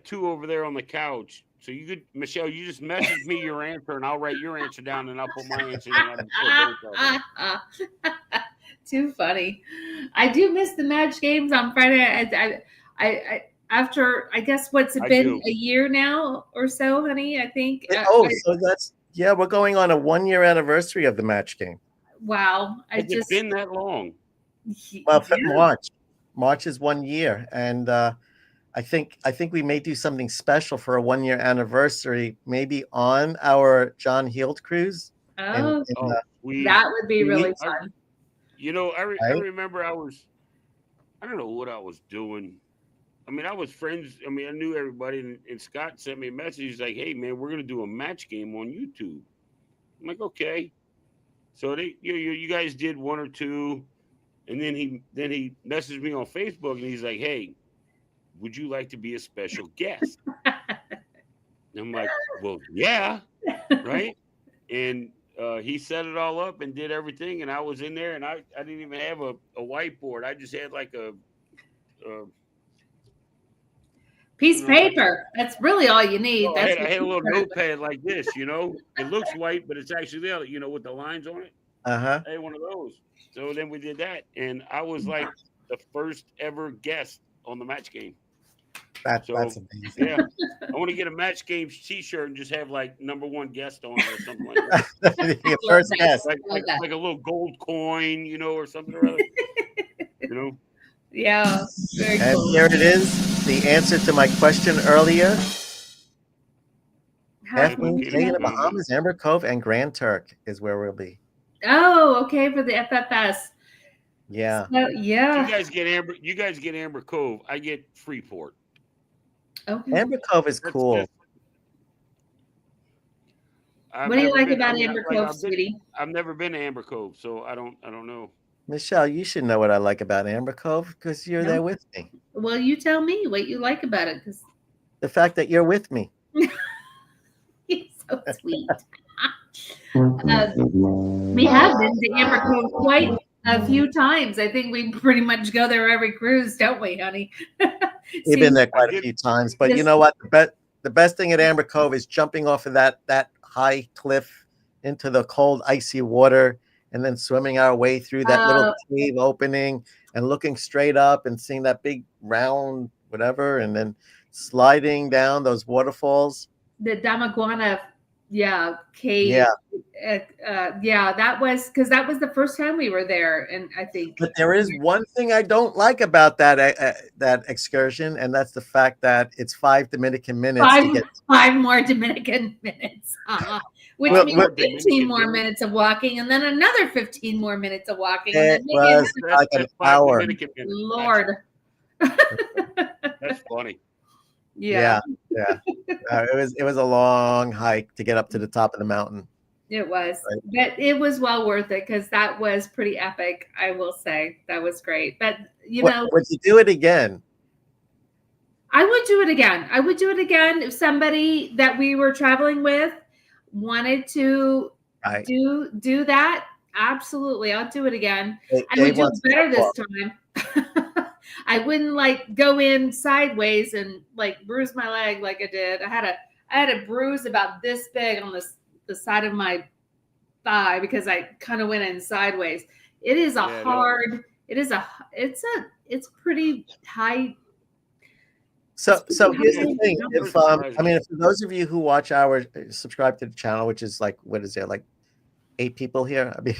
2 over there on the couch. So you could, Michelle, you just message me your answer and I'll write your answer down and I'll put my answer in. Too funny. I do miss the match games on Friday. I after I guess what's it been a year now or so, honey? I think. So that's we're going on a 1-year anniversary of the match game. Wow, It's been that long. Well, March is 1 year, and I think we may do something special for a 1-year anniversary, maybe on our John Heald cruise. That would be really fun. I remember I don't know what I was doing. I mean, I was friends. I mean, I knew everybody, and Scott sent me a message. He's like, "Hey, man, we're gonna do a match game on YouTube." I'm like, "Okay." So you guys did 1 or 2, and then he messaged me on Facebook, and he's like, "Hey, would you like to be a special guest?" And I'm like, "Well, yeah, right." And he set it all up and did everything, and I was in there, and I didn't even have a whiteboard. I just had like a piece of paper. That's really all you need. I had a little notepad like this, It looks white, but it's actually the other, with the lines on it. I had one of those. So then we did that, and I was like the first ever guest on the match game. That's amazing. Yeah, I want to get a match game T-shirt and just have like #1 guest on it or something like that. Your first guest, like a little gold coin, or something or other. Yeah. Very and cool. here it is, the answer to my question earlier. Half-Moon Cay in the Bahamas, Amber Cove, and Grand Turk is where we'll be. Oh, okay, for the FFS. Yeah. So, yeah. You guys get Amber Cove. I get Freeport. Okay. Amber Cove is cool. What do you like about Amber Cove, sweetie? I've never been to Amber Cove, so I don't know. Michelle, you should know what I like about Amber Cove because you're there with me. Well, you tell me what you like about it. Cause... The fact that you're with me. You're so sweet. We have been to Amber Cove quite a few times. I think we pretty much go there every cruise, don't we, honey? We've been there quite a few times. But you know what? The best thing at Amber Cove is jumping off of that high cliff into the cold, icy water, and then swimming our way through that little cave opening and looking straight up and seeing that big round whatever, and then sliding down those waterfalls. The Damaguana, cave. Yeah, that was because that was the first time we were there, and I think. But there is one thing I don't like about that excursion, and that's the fact that it's 5 Dominican minutes. Five more Dominican minutes. Which means 15 more minutes of walking, and then another 15 more minutes of walking. It was like an hour. Lord. That's funny. Yeah, Yeah. It was a long hike to get up to the top of the mountain. it was, Right. but it was well worth it because that was pretty epic. I will say that was great. But Would you do it again? I would do it again. I would do it again if somebody that we were traveling with wanted to Right. do that. Absolutely, I'll do it again. I Dave would do wants it to better go this up. time. I wouldn't like go in sideways and like bruise my leg like I did. I had a bruise about this big on the side of my thigh because I kind of went in sideways. It is a hard. It is it's pretty high. So here's the thing. If I mean, for those of you who watch our subscribe to the channel, which is like, what is there, like 8 people here? I mean,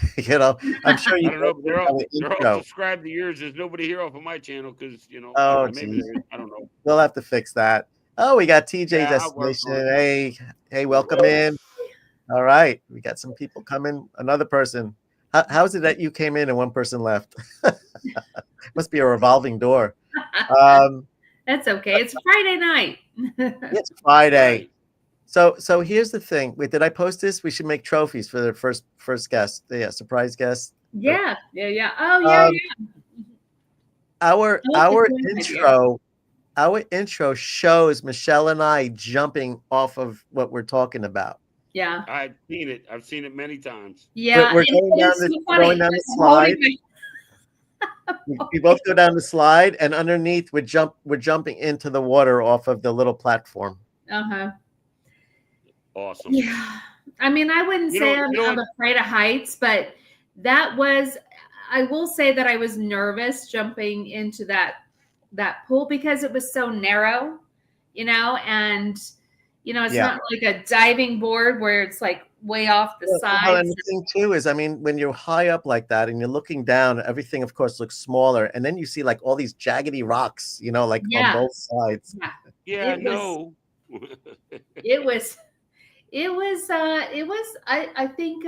I'm sure you I don't know. But they're all intro. subscribed to yours. There's nobody here off of my channel because Oh, maybe geez. I don't know. We'll have to fix that. Oh, we got TJ's Yeah, I'll work estimation. on it. Hey, welcome in. All right, we got some people coming. Another person. How is it that you came in and one person left? Must be a revolving door. That's okay. It's Friday night. It's Friday. So here's the thing. Wait, did I post this? We should make trophies for the first guest. Yeah, surprise guest. Yeah. Oh yeah. Our Idea. intro shows Michelle and I jumping off of what we're talking about. Yeah. I've seen it. I've seen it many times. Yeah. We're going down the slide. We both go down the slide, and underneath we're jumping into the water off of the little platform. Uh-huh. Awesome. Yeah. I mean, I wouldn't say I'm afraid of heights, but I will say that I was nervous jumping into that pool because it was so narrow, and it's not like a diving board where it's like way off the sides. Well, and the thing too is, I mean, when you're high up like that and you're looking down, everything of course looks smaller, and then you see like all these jaggedy rocks, like on both sides. Yeah, no. It was I think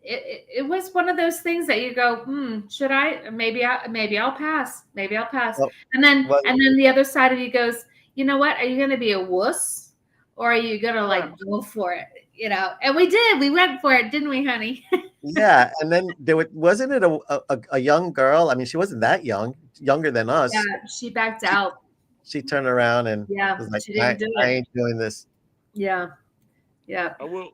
it was one of those things that you go, should I? Maybe I'll pass. Well, and then the other side of you goes, you know what? Are you going to be a wuss, or are you going to like go for it? And we did. We went for it, didn't we, honey? Yeah, and then wasn't it a young girl? I mean, she wasn't that young, younger than us. Yeah, she backed out. She turned around and was like, she didn't do it. I ain't doing this. Yeah. I will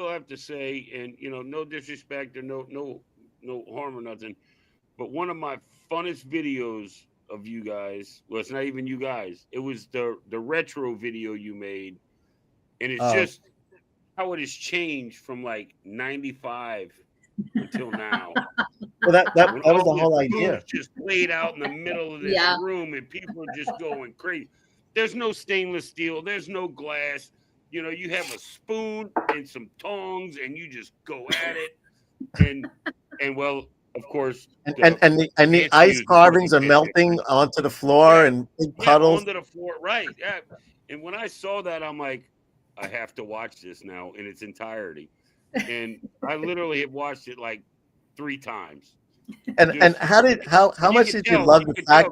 have to say, and no disrespect or no harm or nothing, but one of my funnest videos of you guys, well, it's not even you guys, it was the retro video you made, and it's just how it has changed from like 95 until now. Well, that was the whole idea. Just laid out in the middle of this room, and people are just going crazy. There's no stainless steel. There's no glass. You have a spoon and some tongs, and you just go at it. And well, of course, and the ice carvings are melting onto the floor and big puddles. Onto the floor, right? Yeah. And when I saw that, I'm like, I have to watch this now in its entirety. And I literally have watched it like 3 times. And how much did you love the fact?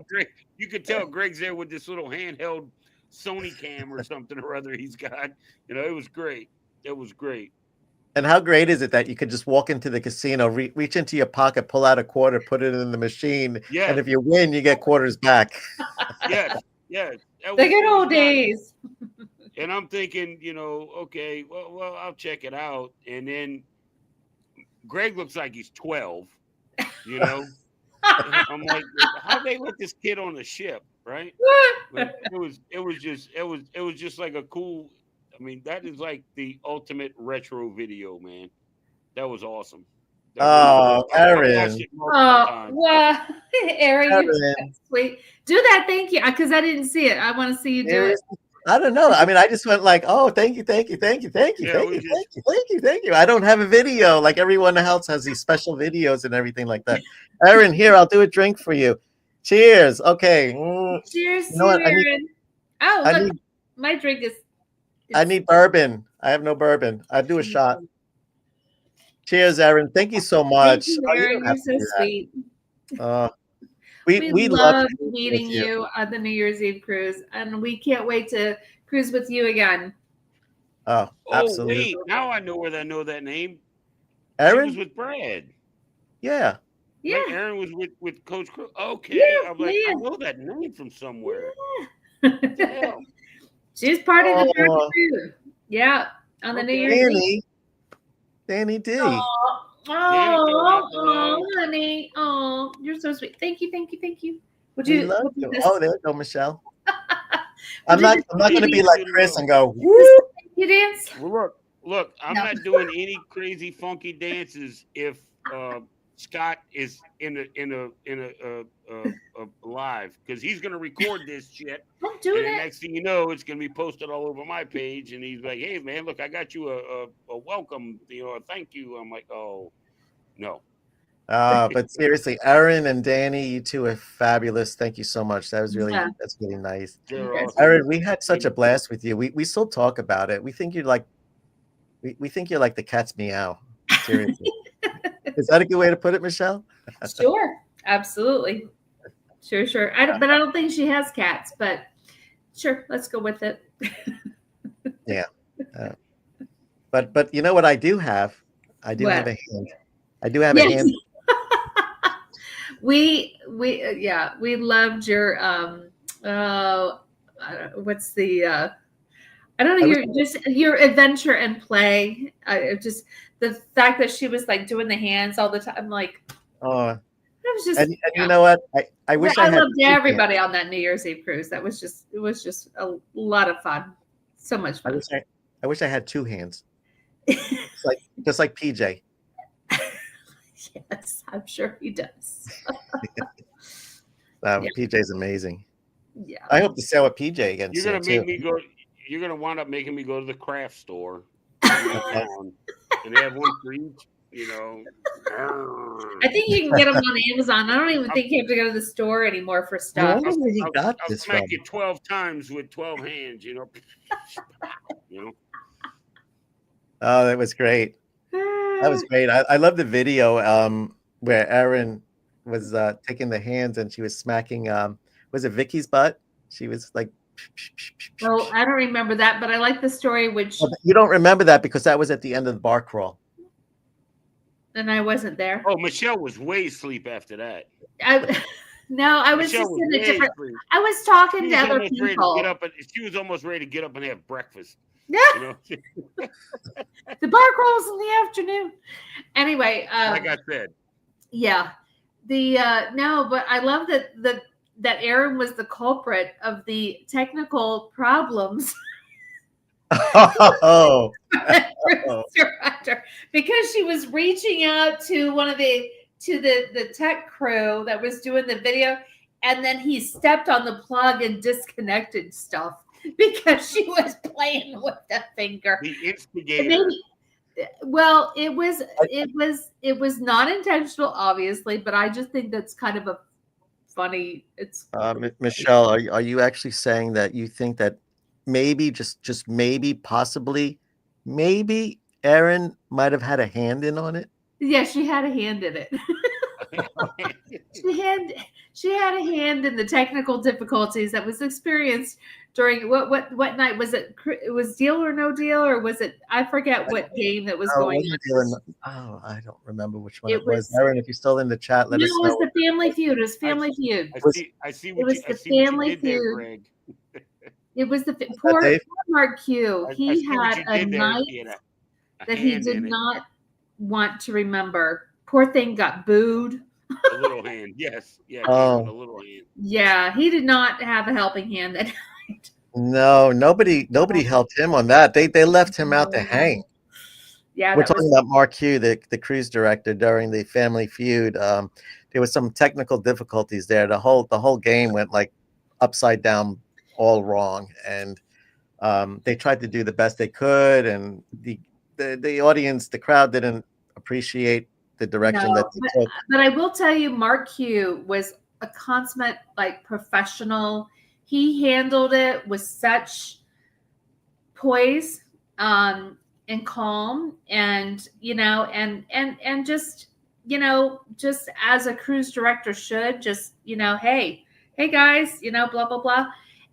You could tell Greg's there with this little handheld Sony cam or something or other he's got. It was great. It was great. And how great is it that you could just walk into the casino, reach into your pocket, pull out a quarter, put it in the machine, and if you win, you get quarters back. Yes. The good old days. And I'm thinking, okay, well, I'll check it out. And then Greg looks like he's 12, I'm like, how'd they let this kid on the ship, right? But it was just like a cool. I mean, that is like the ultimate retro video, man. That was awesome. Aaron. Well, Aaron, you're sweet. Do that, thank you, because I didn't see it. I want to see you do it. I don't know. I mean, I just went like, oh, thank you. I don't have a video like everyone else has these special videos and everything like that. Aaron, here, I'll do a drink for you. Cheers. Okay. Cheers to you, Aaron. My drink is. I need bourbon. I have no bourbon. I'll do a shot. Cheers, Aaron. Thank you so much. Thank you, Aaron. You're so sweet. we love to cruise meeting with you on the New Year's Eve cruise, and we can't wait to cruise with you again. Oh, Oh, absolutely. wait. Now I know where I know that name. She Aaron? was with Brad. Yeah. Yeah, Right, Aaron was with Coach Crew. Okay. Yeah, I'm like, yeah. I know that name from somewhere. yeah. What the hell? She's part of the Oh, crew. Yeah, on the New Okay. Year's Eve. Danny D. Oh, Danny throwing out the love. honey. Oh, you're so sweet. Thank you, thank you, thank you. Would We you? love would you. this- Oh, there you go, Michelle. would I'm you not just going to be maybe like Chris and go, just woo. thank you dance? Well, look, I'm No. not doing any crazy funky dances if Scott is in a live, because he's gonna record this shit. Don't do And the that. next thing you know, it's gonna be posted all over my page, and he's like, "Hey, man, look, I got you a welcome, a thank you." I'm like, "Oh, no." But seriously, Aaron and Danny, you two are fabulous. Thank you so much. That's really Yeah. nice. They're Yes. awesome. Aaron, we had such a blast with you. We still talk about it. We think you're like the cat's meow. Seriously. Is that a good way to put it, Michelle? Sure, absolutely. Sure. But I don't think she has cats, but sure, let's go with it. Yeah. But you know what I do have? I do What? have a hand. I do have a Yes. hand. we loved your what's the I don't know, your adventure and play. Just the fact that she was like doing the hands all the time, like Oh, it was just and you know what? I wish I had loved two hands. everybody on that New Year's Eve cruise. It was just a lot of fun. So much fun. I wish I had two hands. Just like PJ. Yes, I'm sure he does. PJ's amazing. Yeah. I hope to sail with PJ again You're soon gonna too. make me go. You're gonna wind up making me go to the craft store, and they have one for each. I think you can get them on Amazon. I don't even think you have to go to the store anymore for I stuff. wonder where he got I'll this smack from. you 12 times with 12 hands. Oh, that was great. That was great. I love the video where Erin was taking the hands and she was smacking was it Vicky's butt? She was like Well, I don't remember that, but I like the story, which you don't remember that because that was at the end of the bar crawl. and I wasn't there. Oh, Michelle was way asleep after that. I was Michelle just was in a way different. asleep. I was talking She to was other almost ready to people. get up, she was almost ready to get up and have breakfast. Yeah, the bar crawls in the afternoon. Anyway, Like I said. yeah, no, but I love that Aaron was the culprit of the technical problems. Oh, Director, because she was reaching out to one of the tech crew that was doing the video, and then he stepped on the plug and disconnected stuff because she was playing with the finger. The instigator. Well, it was not intentional, obviously, but I just think that's kind of a funny. It's Michelle, are you actually saying that you think that maybe just maybe possibly maybe Erin might have had a hand in on it? yeah, she had a hand in it. She had a hand in the technical difficulties that was experienced during what night was it? It was Deal or No Deal, or was it? I forget what game that was going on. I don't remember which one It it was. was- Erin, if you're still in the chat, let No, us it know. was the Family Feud. It was Family Feud. I see It what was you, the I see what Family you did there, Feud. Greg. It was the poor Dave? Mark Q. I He see what had you a did there, night Ian. A that he hand did in it. not want to remember. Poor thing got booed. A little hand, yes. Yeah, Oh. a little hand. Yeah, he did not have a helping hand that night. No, nobody helped him on that. They left him out to hang. Yeah, We're that talking about Mark Hugh, the cruise director during the Family Feud. There was some technical difficulties there. The whole game went like upside down, all wrong, and they tried to do the best they could, and the audience, the crowd didn't appreciate the direction that they took. But I will tell you, Mark Hugh was a consummate professional. He handled it with such poise and calm, and and just just as a cruise director should, just, hey guys, blah, blah, blah.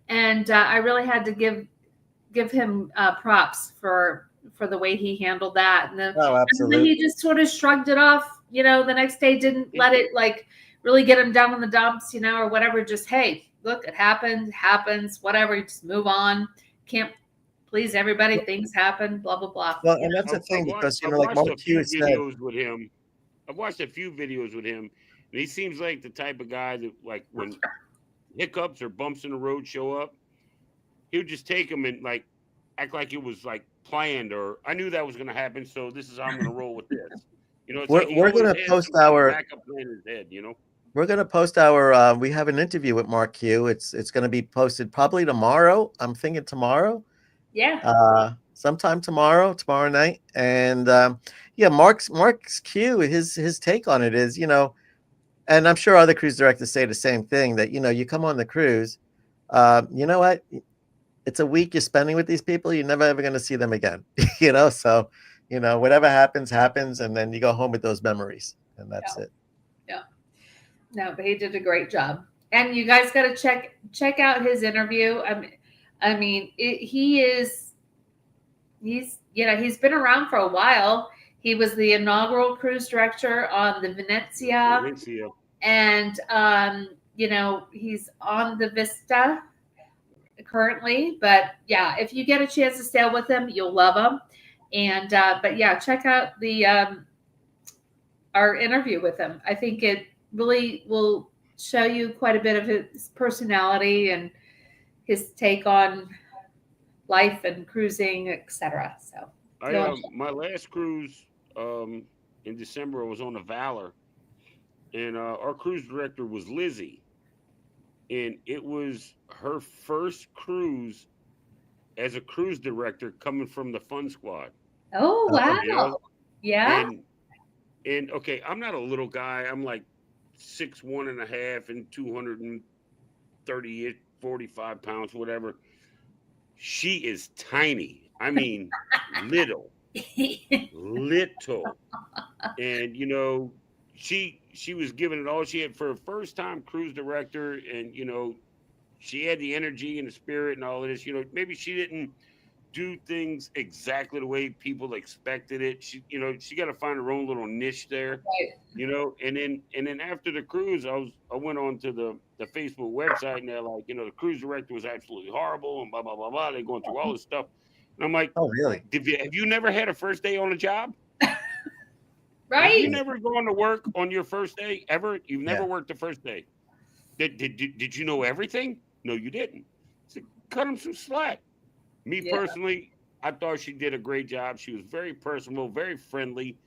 And I really had to give him props for the way he handled that. And then, absolutely. he just sort of shrugged it off, the next day, didn't let it really get him down in the dumps, or whatever. Just, hey, look, it happens, whatever. You just move on. Can't please everybody. Things happen, blah, blah, blah. Well, and that's the thing, because, like Mark Q said. I've watched a few videos with him, and he seems like the type of guy that, like, when hiccups or bumps in the road show up, he would just take them and act like it was planned, or I knew that was going to happen, so this is how I'm going to roll with this. It's we're going to post our backup plan in his head. We're going to post our. We have an interview with Mark Q. It's going to be posted probably tomorrow. I'm thinking tomorrow. Yeah. Sometime tomorrow night, and Mark's Q. His take on it is, and I'm sure other cruise directors say the same thing, that you come on the cruise, you know what, it's a week you're spending with these people, you're never ever going to see them again. So whatever happens, and then you go home with those memories, and that's it. Yeah. No, but he did a great job, and you guys got to check out his interview. He's been around for a while. He was the inaugural cruise director on the Venezia. And he's on the Vista currently. But yeah, if you get a chance to sail with him, you'll love him. And but yeah, check out the our interview with him. I think it really will show you quite a bit of his personality and his take on life and cruising, etc. So my last cruise in December, I was on the Valor, and our cruise director was Lizzie, and it was her first cruise as a cruise director coming from the Fun Squad. Oh wow. Yeah. And okay, I'm not a little guy. I'm like 6'1.5" and 230, 45 pounds, whatever. She is tiny. I mean, little. And she was giving it all she had for a first time cruise director, and she had the energy and the spirit and all of this. Maybe she didn't do things exactly the way people expected it. She got to find her own little niche there. Right. And then after the cruise, I went on to the Facebook website, and they're like, the cruise director was absolutely horrible and blah blah blah blah. They're going through all this stuff, and I'm like, oh really? Have you never had a first day on a job? Right. Have you never gone to work on your first day ever? You've never worked the first day. Did you know everything? No, you didn't. So cut them some slack. Me personally, I thought she did a great job. She was very personable, very friendly.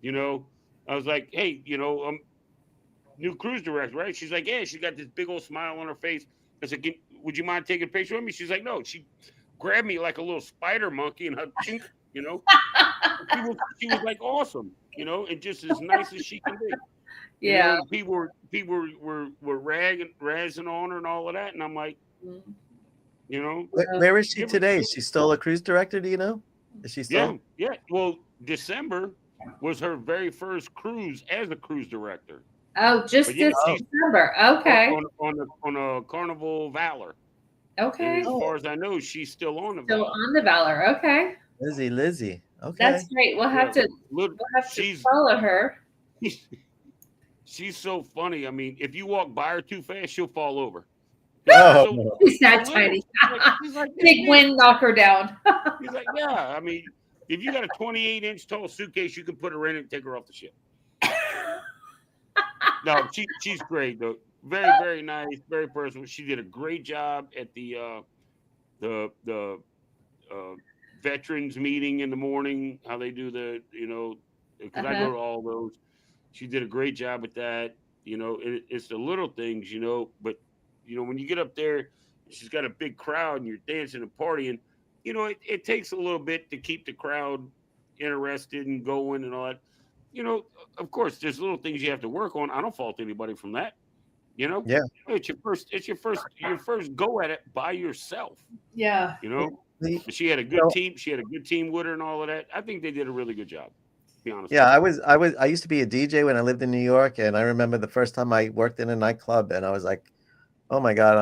I was like, hey, new cruise director, right? She's like, yeah, she got this big old smile on her face. I said, would you mind taking a picture with me? She's like, no. She grabbed me like a little spider monkey and she was like awesome, and just as nice as she can be. Yeah. People were razzing on her and all of that, and I'm like, where is she today? Is she still a cruise director? Do you know? Is she still? Yeah. Well, December was her very first cruise as a cruise director. Oh, just this December. Okay. On a Carnival Valor. Okay. And as far as I know, she's still on the Valor. Valor. On the Valor. Okay. Lizzie. Okay. That's great. We'll have to follow her. She's so funny. I mean, if you walk by her too fast, she'll fall over. Oh, she's that tiny. She's like, big wind knock her down. He's like, yeah. I mean, if you got a 28-inch tall suitcase, you can put her in it and take her off the ship. No, she's great though. Very, very nice, very personal. She did a great job at the veterans meeting in the morning. How they do because I go to all those. She did a great job with that. It's the little things, but when you get up there, she's got a big crowd and you're dancing and partying. It takes a little bit to keep the crowd interested and going and all that. Of course, there's little things you have to work on. I don't fault anybody from that. Yeah. It's your first go at it by yourself. Yeah. But she had a good team. She had a good team with her and all of that. I think they did a really good job. be honest. Yeah, I used to be a DJ when I lived in New York, and I remember the first time I worked in a nightclub, and I was like, "Oh my God,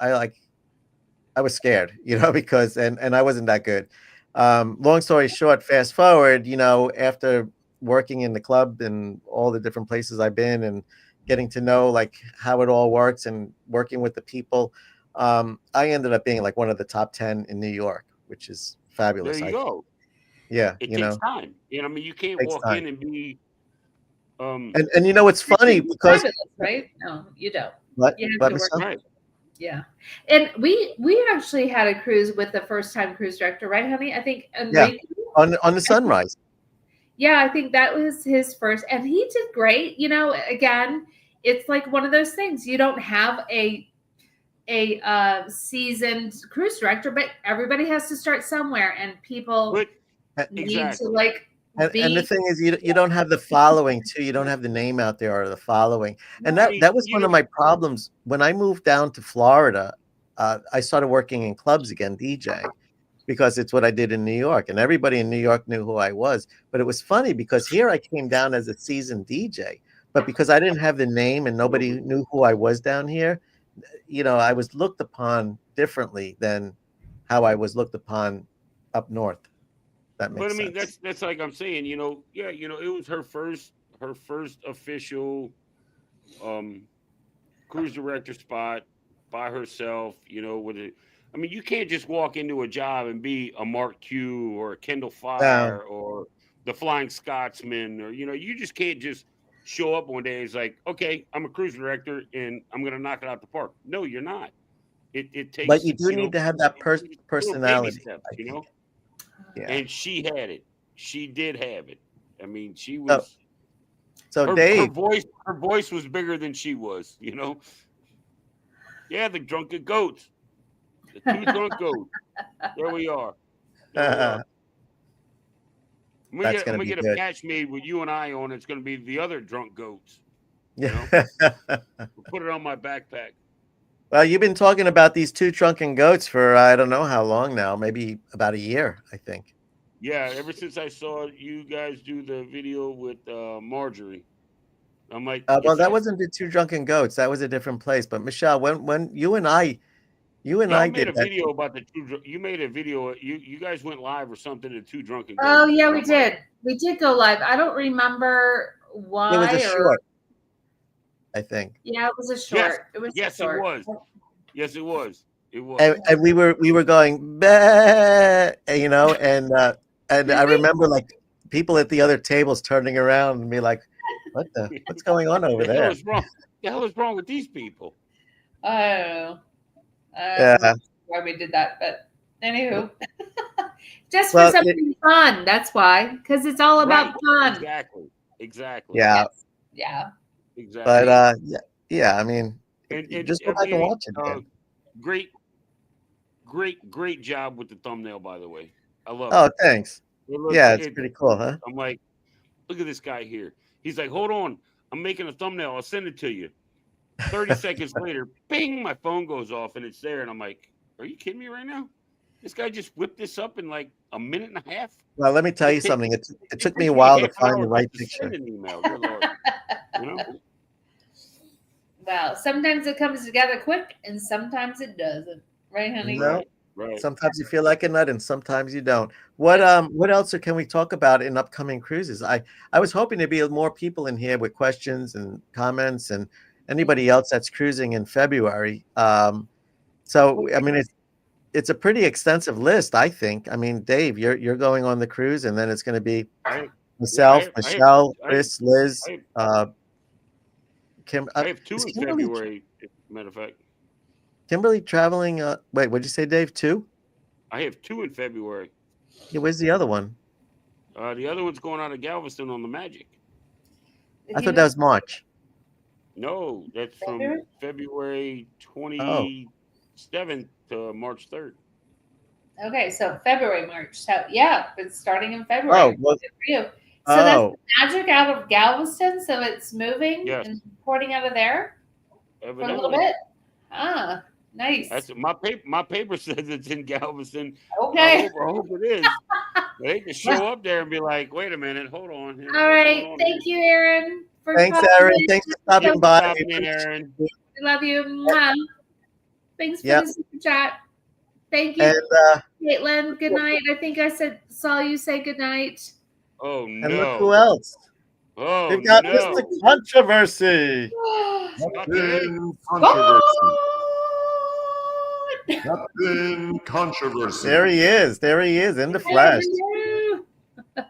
I was scared," because and I wasn't that good. Long story short, fast forward, after working in the club and all the different places I've been and getting to know like how it all works and working with the people, I ended up being like one of the top 10 in New York, which is fabulous. There you go. Yeah, It takes time. I mean, you can't Takes walk time. in and be. And it's funny because Fabulous, right? No, you don't. what, You have what to work. Michelle? Right. Yeah, and we actually had a cruise with the first time cruise director, right, honey? I think Yeah. Enrique. on the Sunrise. Yeah, I think that was his first, and he did great. Again, it's like one of those things. You don't have a seasoned cruise director, but everybody has to start somewhere, and people But need exactly. to like And the thing is, you don't have the following too. You don't have the name out there or the following. And that was one of my problems when I moved down to Florida. I started working in clubs again, DJing, because it's what I did in New York, and everybody in New York knew who I was. But it was funny because here I came down as a seasoned DJ, but because I didn't have the name and nobody knew who I was down here, I was looked upon differently than how I was looked upon up north. That makes But I mean, sense. that's like I'm saying, it was her first official cruise director spot by herself, with it. I mean, you can't just walk into a job and be a Mark Q or a Kendall Fire or the Flying Scotsman, or you just can't just show up one day and it's like, okay, I'm a cruise director and I'm gonna knock it out the park. No, you're not. It takes, But you do need to have that little baby personality. steps, I think. Yeah. And she had it. She did have it. I mean, she was. So her Dave, voice was bigger than she was. Yeah, the drunken goats, the two drunk goats. There we are. I'm That's gonna gonna be get a good. match made with you and I on. It's gonna be the other drunk goats. Yeah. We'll put it on my backpack. Well, you've been talking about these two drunken goats for I don't know how long now, maybe about a year, I think. Yeah, ever since I saw you guys do the video with Marjorie, I'm like, Well, that wasn't the two drunken goats. That was a different place. But Michelle, when you and I made did a that. video about the two. You made a video. You guys went live or something to two drunken. Oh goats. yeah, we did. We did go live. I don't remember why. It was a short, I think. Yeah, it was a short. It was Yes, short. it was. Yes, it was. It was. And we were going, bah, and I remember like people at the other tables turning around and be like, what's going on over there? The hell is wrong with these people? I don't know. Yeah. Why we did that, but anywho, just for something fun. That's why, because it's all about fun. Exactly. Yeah. Yes. Yeah. Exactly. But yeah. I mean, and just go back and watch it. Great job with the thumbnail, by the way. I love it. Oh, thanks. It's pretty cool, huh? I'm like, look at this guy here. He's like, hold on, I'm making a thumbnail. I'll send it to you. 30 seconds later, bing, my phone goes off and it's there. And I'm like, are you kidding me right now? This guy just whipped this up in like a minute and a half. Well, let me tell you something. It took me a while to find the right picture. Send an email. Good Lord. Well, sometimes it comes together quick and sometimes it doesn't. Right, honey? No. Right. Sometimes you feel like a nut and sometimes you don't. What else can we talk about in upcoming cruises? I was hoping to be more people in here with questions and comments and anybody else that's cruising in February. So I mean it's a pretty extensive list, I think. I mean, Dave, you're going on the cruise and then it's going to be myself, Michelle, Chris, Liz, Kim. I have two in February, as a matter of fact. Kimberly traveling. Wait, what'd you say, Dave? 2? I have 2 in February. Yeah, where's the other one? The other one's going out of Galveston on the Magic. I thought that was March. No, that's from February 27th to March 3rd. Okay, so February, March. So yeah, it's starting in February. Oh, well, good for you. So that's Magic out of Galveston. So it's moving and porting out of there for a little bit. Nice. That's my paper. My paper says it's in Galveston. Okay. I hope it is. They can show up there and be like, "Wait a minute, hold on." What's All right. going on Thank here?" you, Aaron. For Thanks, popping Aaron. in. Thanks for stopping Thanks for by. stopping in, Aaron. We love you. Mwah. Thanks for Yep. the super chat. Thank you, And Caitlin. Good night. I think I saw you say good night. Oh and look who no! else. Oh They've got no! Mr. Controversy. Captain Controversy. Captain Controversy. There he is. There he is in the flesh. Hello.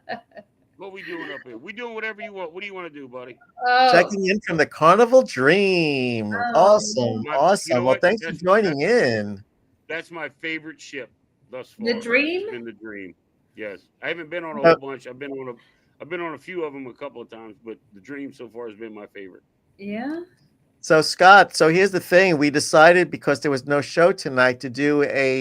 What we doing up here? We doing whatever you want. What do you want to do, buddy? Oh, Checking in from the Carnival Dream. Awesome. My- Awesome. you know Well, what? thanks for joining in. That's my favorite ship thus far. The Dream? It's been the Dream. Yes, I haven't been on a Uh, whole bunch. I've been on a few of them a couple of times, but the Dream so far has been my favorite. yeah. So Scott, so here's the thing. We decided because there was no show tonight to do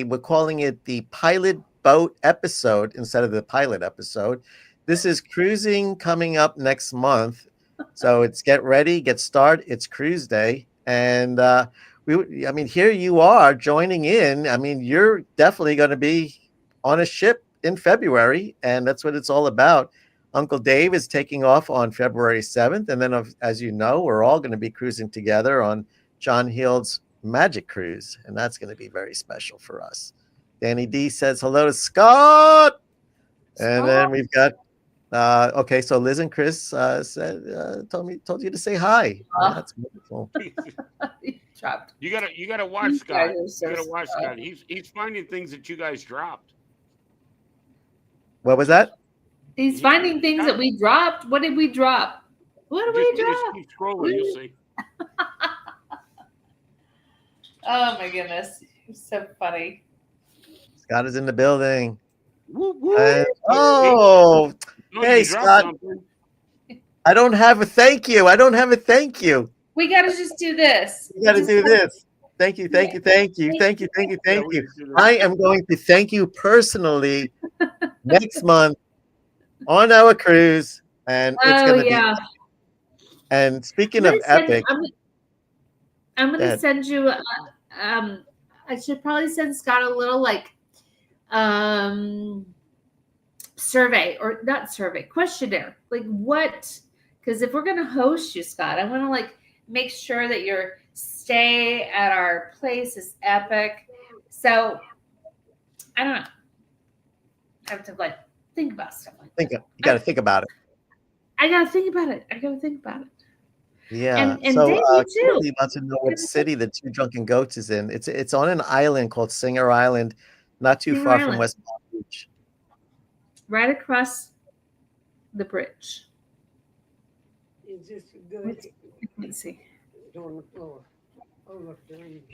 we're calling it the pilot boat episode instead of the pilot episode. This is cruising coming up next month. So it's get ready, get started. It's cruise day. And here you are joining in. I mean, you're definitely going to be on a ship in February, and that's what it's all about. Uncle Dave is taking off on February 7th. And then, as you know, we're all going to be cruising together on John Heald's Magic Cruise. And that's going to be very special for us. Danny D says hello to Scott. And then we've got, okay, so Liz and Chris told you to say hi. That's wonderful. Dropped. You gotta watch You Scott. guys are so You gotta watch smart. Scott. He's finding things that you guys dropped. What was that? He's finding things that we dropped. What did we drop? What did we Just drop? keep scrolling. You'll see. Oh my goodness. It's so funny. Scott is in the building. Woo, woo. Oh, No, hey, you dropped Scott. something. I don't have a thank you. I don't have a thank you. We got to just do this. You got to Just do like- this. Thank you, thank you, thank you, thank you, thank you, Yeah, thank we you. can do this. I am going to thank you personally next month on our cruise, and it's Oh going to yeah. be. And speaking I'm of gonna send- epic, I'm Go gonna ahead. send you. I should probably send Scott a little survey, or not survey, questionnaire. Like what? Because if we're gonna host you, Scott, I want to make sure that your stay at our place is epic. So I don't know. I have to think about stuff like that. you got to think about it. I gotta think about it. Yeah. And so Dave, you too. Kimberly wants to know what city the Two Drunken Goats is in. It's on an island called Singer Island, not too Singer far from Island. West Palm Beach. Right across the bridge. Let's see.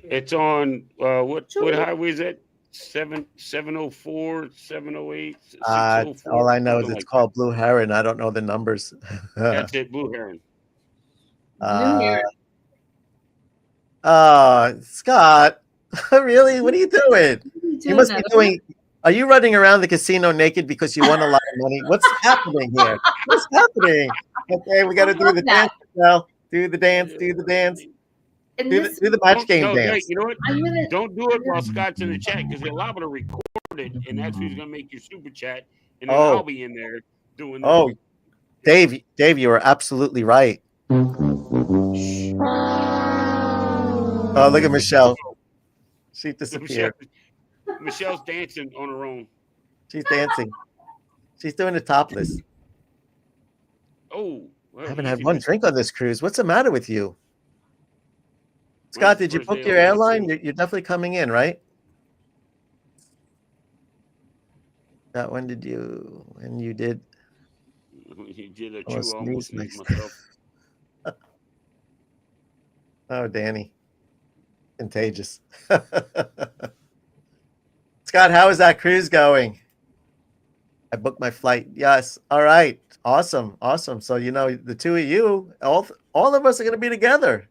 It's on what Sure. highway is it? 704, 708, All I know is something it's like called Blue Heron. I don't know the numbers. that. That's it, Blue Heron. New Year. Scott, really? What are you doing? You must be doing. Are you running around the casino naked because you won a lot of money? What's happening here? What's happening? Okay, we got to I do love the that. dance now. Do the dance. Do the dance. And Do this, the match game No, dance. wait, you know what? I'm gonna. Don't do it while Scott's in the chat because they're liable to record it, and that's who's gonna make your super chat, and then Oh. I'll be in there doing. Oh, Dave, you are absolutely right. Oh, look at Michelle. She disappeared. Michelle's dancing on her own. She's dancing. She's doing the topless. Oh, well, I haven't had easy, one man. drink on this cruise. What's the matter with you? Scott, did you First book day your on the airline? cruise. You're definitely coming in, right? When did you? When you did? You did a Oh, chew. sneeze I almost sneezed next. myself. Oh, Danny. Contagious. Scott, how is that cruise going? I booked my flight. Yes. All right. Awesome. Awesome. So, the two of you, all of us are going to be together.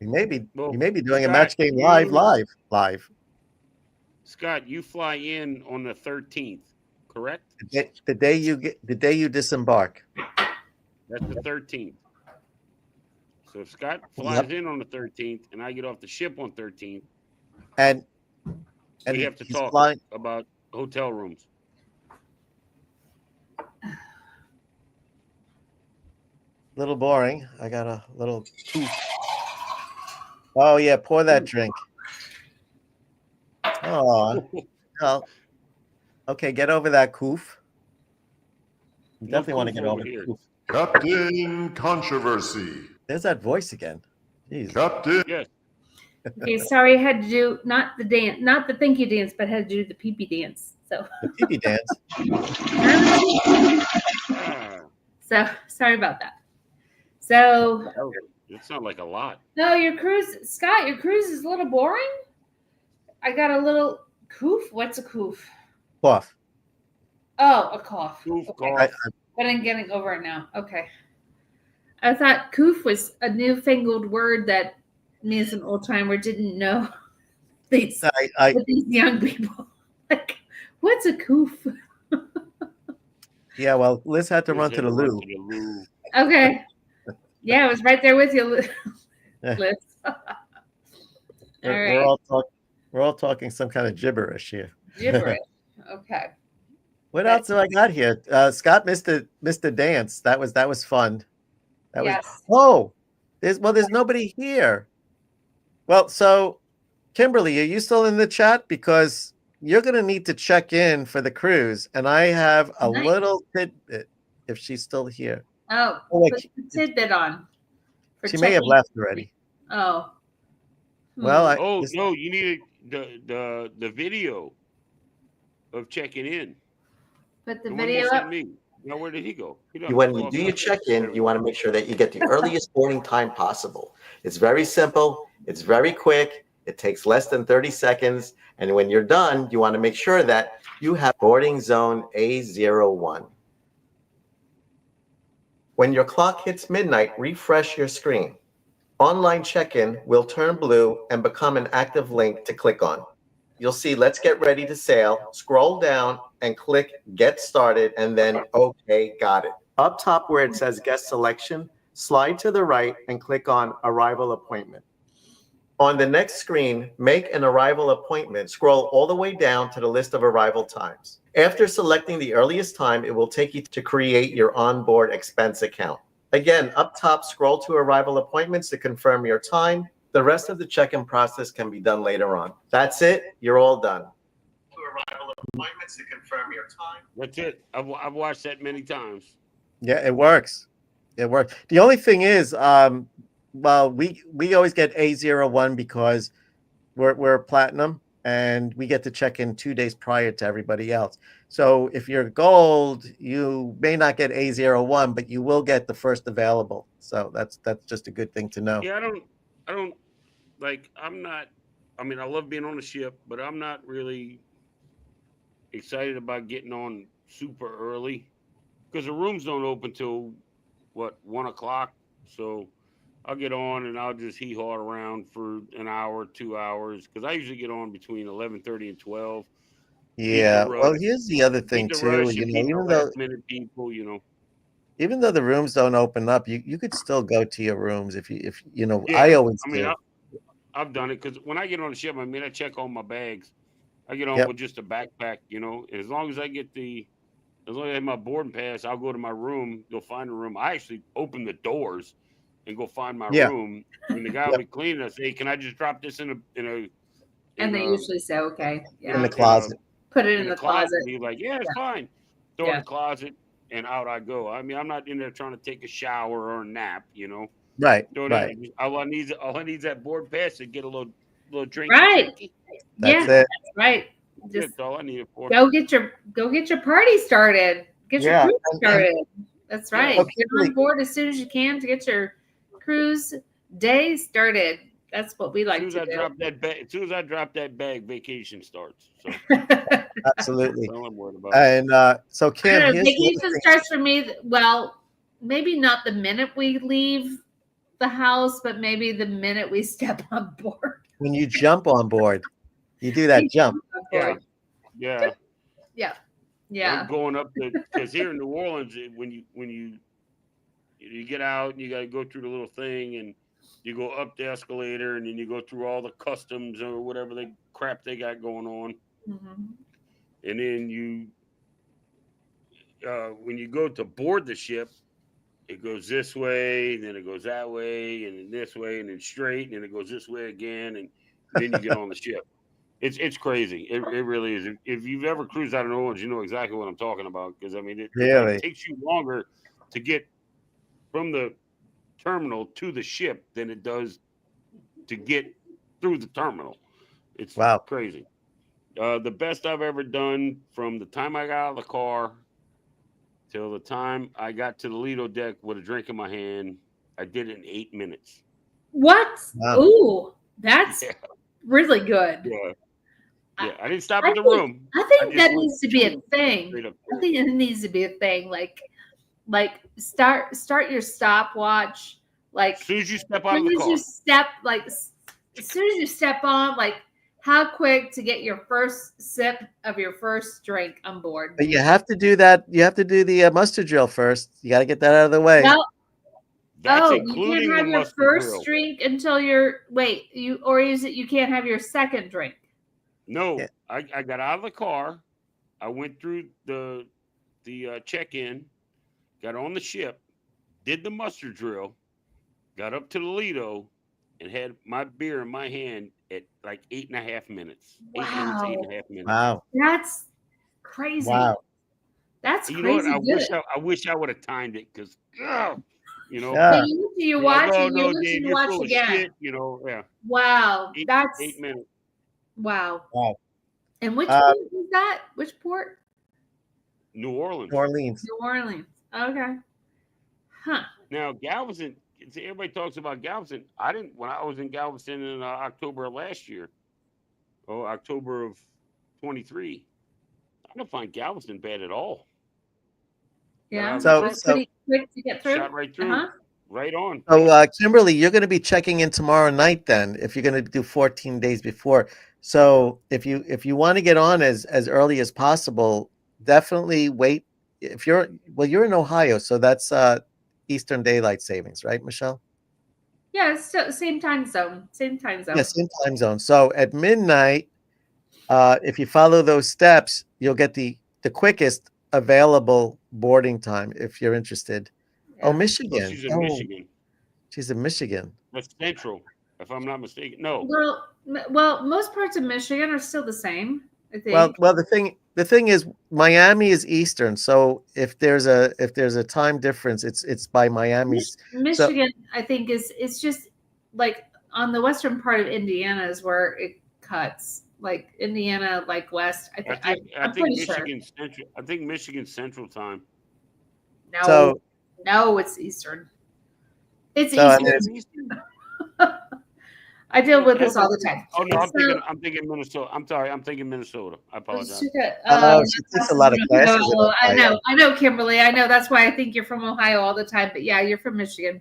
You may be doing a Scott, match game live. Scott, you fly in on the 13th, correct? The day you disembark. That's the 13th. So if Scott flies in on the 13th and I get off the ship on 13th, And we have to he's talk flying. about hotel rooms. Little boring. I got a little poof. Oh yeah, pour that drink. Oh, well, okay, get over that coof. You No definitely want to coof get over over the here. coof. Captain Controversy. There's that voice again. Jeez. Captain. Yes. Okay, sorry, I had to do not the dance, not the thank you dance, but had to do the pee-pee dance. So, The pee dance. Ah, so sorry about that. So, it sounds like a lot. no, your cruise, Scott, your cruise is a little boring. I got a little coof. What's a coof? Cough. Oh, a cough. Coof, Okay. cough. But I'm getting over it now. Okay. I thought coof was a newfangled word that me as an old timer didn't know. These with these young people. Like, what's a coof? Yeah, well, Liz had to Liz run had to the to run loo. to the loo. Okay. Yeah, I was right there with you, Liz. All We're right. we're all talking some kind of gibberish here. Gibberish. Okay. What else do I got here? Scott missed the dance. That was fun. That Yes. was there's nobody here. Well, so Kimberly, are you still in the chat? Because you're gonna need to check in for the cruise, and I have a Nice. little tidbit if she's still here. Oh, wait, put the tidbit on. for She may have checking. left already. Oh. Well, Oh no, you needed the video of checking in. Put the The one video you sent up. me. Now where did he go? When you do your check-in, you want to make sure that you get the earliest boarding time possible. It's very simple. It's very quick. It takes less than 30 seconds. And when you're done, you want to make sure that you have boarding zone A01. When your clock hits midnight, refresh your screen. Online check-in will turn blue and become an active link to click on. You'll see Let's Get Ready to Sail, scroll down and click Get Started, and then OK, got it. Up top where it says Guest Selection, slide to the right and click on Arrival Appointment. On the next screen, make an arrival appointment. Scroll all the way down to the list of arrival times. After selecting the earliest time, it will take you to create your onboard expense account. Again, up top, scroll to arrival appointments to confirm your time. The rest of the check-in process can be done later on. That's it. You're all done. To arrival appointments to confirm your time. That's it. I've watched that many times. Yeah, it works. It works. The only thing is, well, we always get A01 because we're platinum and we get to check in 2 days prior to everybody else. So if you're gold, you may not get A01, but you will get the first available. So that's just a good thing to know. Yeah, I don't like. I mean, I love being on the ship, but I'm not really excited about getting on super early because the rooms don't open till 1 o'clock. So I'll get on and I'll just hee-haw around for an hour, 2 hours, because I usually get on between 11:30 and 12. Yeah. Well, here's the other thing too. Even though the rooms don't open up, you could still go to your rooms if you know. Yeah, I always I mean, do. I've done it because when I get on the ship, I mean, I check all my bags. I get on with just a backpack, and as long as I have my boarding pass, I'll go to my room, go find a room. I actually open the doors and go find my room. And the guy will be cleaning. I say, hey, can I just drop this in a And they usually say, okay. Yeah. In the closet. Put it in the closet. And he's like, yeah, it's fine. Throw it in the closet and out I go. I mean, I'm not in there trying to take a shower or a nap, Right. Throw it Right. in. All I need is that board pass to get a little drink. Right. That's it. That's right. That's all I need it for. Go get your party started. Get your cruise started. That's right. Well, Get on board as soon as you can to get your cruise day started. That's what we like to do. As soon as I drop that bag, vacation starts. So Absolutely. that's all I'm worried about. And so Kim, here's the other vacation thing. starts for me. Well, maybe not the minute we leave the house, but maybe the minute we step on board. When you jump on board, you do that jump. Yeah. Yeah. I'm going up because here in New Orleans, when you get out and you got to go through the little thing, and You go up the escalator, and then you go through all the customs or whatever the crap they got going on, Mhm. and then when you go to board the ship, it goes this way, and then it goes that way, and then this way, and then straight, and then it goes this way again, and then you get on the ship. It's crazy. It really is. If you've ever cruised out of New Orleans, you know exactly what I'm talking about. Because I mean, it Really? takes you longer to get from the terminal to the ship than it does to get through the terminal. It's Wow. crazy. The best I've ever done from the time I got out of the car till the time I got to the Lido deck with a drink in my hand, I did it in 8 minutes. What? Wow. Ooh, that's Yeah. really good. Yeah. Yeah, I didn't stop I at the think- room. I think just that went needs to be a thing. straight up I there. think it needs to be a thing. Like start your stopwatch. Like As soon as you step as out of soon the as car, you step, like as soon as you step on, like how quick to get your first sip of your first drink on board. But you have to do that. You have to do the muster drill first. You got to get that out of the way. Well, that's you including can't the have your mustard first grill. drink until is it you can't have your second drink? No, Yeah. I got out of the car. I went through the check-in, got on the ship, did the muster drill, got up to the Lido, and had my beer in my hand at like 8.5 minutes. 8 minutes, Wow. 8.5 minutes. Wow. That's crazy. Wow. That's You know what? crazy. I wish I would have timed it because, you know, Yeah. Then you do your you're like, watch oh and you no, look Dave, and you're watch full of again. shit. You know, yeah. Wow, Eight- that's 8 minutes. wow. Wow. And which Uh, port was that? Which port? New Orleans. New Orleans. New Orleans. Okay. Huh. Now Galveston. See, everybody talks about Galveston. I didn't when I was in Galveston in October of last year, or October of 23. I don't find Galveston bad at all. Yeah. So- It's pretty quick to get through. Shot right through, Uh-huh. right on. So, Kimberly, you're going to be checking in tomorrow night then, if you're going to do 14 days before. So, if you want to get on as early as possible, definitely wait. If you're in Ohio, so that's Eastern Daylight Savings, right, Michelle? Yeah, it's still same time zone. Same time zone. Yeah, same time zone. So at midnight, if you follow those steps, you'll get the quickest available boarding time if you're interested. Yeah. Oh, Michigan. Oh, she's in Oh, Michigan. she's in Michigan. That's Central, if I'm not mistaken. No, Well, most parts of Michigan are still the same, I think. Well, the thing is, Miami is Eastern, so if there's a time difference, it's by Miami's. Michigan, I think, it's just like on the western part of Indiana is where it cuts. Like Indiana, like west. I think I'm pretty sure. Michigan Central. I think Michigan Central time. No, So- no, it's Eastern. It's So, I Eastern. mean, I deal with this all the time. Oh no, So- I'm thinking Minnesota. I'm sorry, I'm thinking Minnesota. I apologize. She takes a lot of classes in I know, Kimberly. I know. That's why I think you're from Ohio all the time. But yeah, you're from Michigan.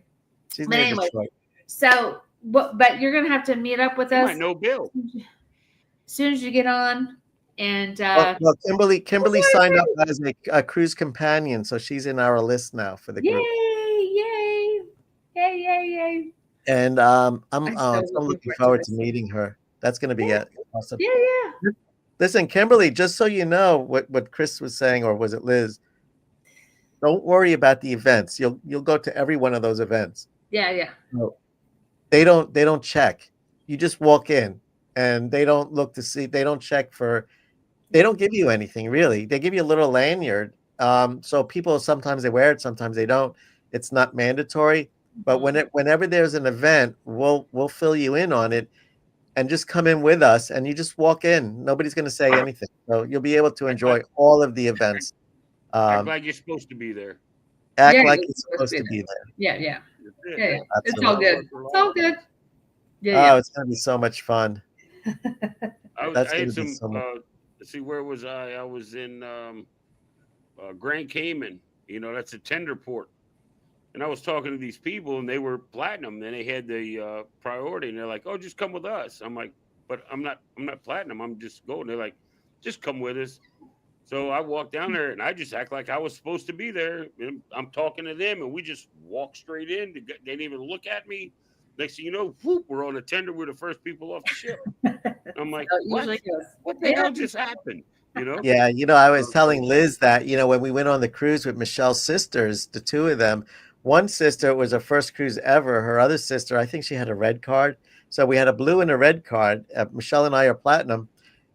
She's But near anyway, Detroit. So, but you're gonna have to meet up with You us might know Bill. as soon as you get on. And Well, Kimberly signed up as a cruise companion, so she's in our list now for the yay, group. yay, yay, yay, yay! And I'm so looking looking forward forward to to meeting her. That's going to be awesome. Yeah, yeah. Listen, Kimberly, just so you know what Chris was saying, or was it Liz? Don't worry about the events. You'll go to every one of those events. Yeah. They don't check. You just walk in, and they don't look to see. They don't check for. They don't give you anything really. They give you a little lanyard. So people sometimes they wear it, sometimes they don't. It's not mandatory. But whenever there's an event, we'll fill you in on it, and just come in with us, and you just walk in. Nobody's going to say anything, so you'll be able to enjoy all of the events. I'm glad you're supposed to be there. Act Yeah, like you're you're supposed to be there. Yeah. That's it. Yeah. It's all Absolutely. good. It's all good. Yeah. Oh, it's going to be so much fun. That's I gonna had be some. so much. Let's see, where was I? I was in Grand Cayman. You know, that's a tender port. And I was talking to these people, and they were platinum. And they had the priority, and they're like, "Oh, just come with us." I'm like, "But I'm not platinum. I'm just going." They're like, "Just come with us." So I walked down there, and I just act like I was supposed to be there. And I'm talking to them, and we just walk straight in. They didn't even look at me. Next thing you know, whoop, we're on a tender. We're the first people off the ship. I'm like, So it what? usually goes. What the hell just happened? You know? Yeah, I was telling Liz that, when we went on the cruise with Michelle's sisters, the two of them, one sister was her first cruise ever. Her other sister, I think she had a red card. So we had a blue and a red card. Michelle and I are platinum.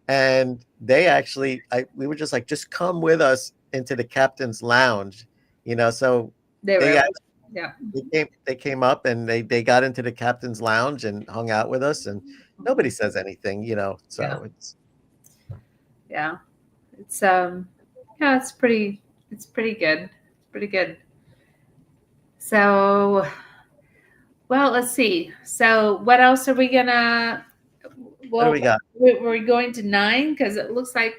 And they actually, we were just like, just come with us into the captain's lounge, so Yeah. they came up and they got into the captain's lounge and hung out with us, and nobody says anything, so Yeah. it's It's pretty good. It's pretty good. So, well, let's see. So what else are we gonna, what do we got? We're going to 9 because it looks like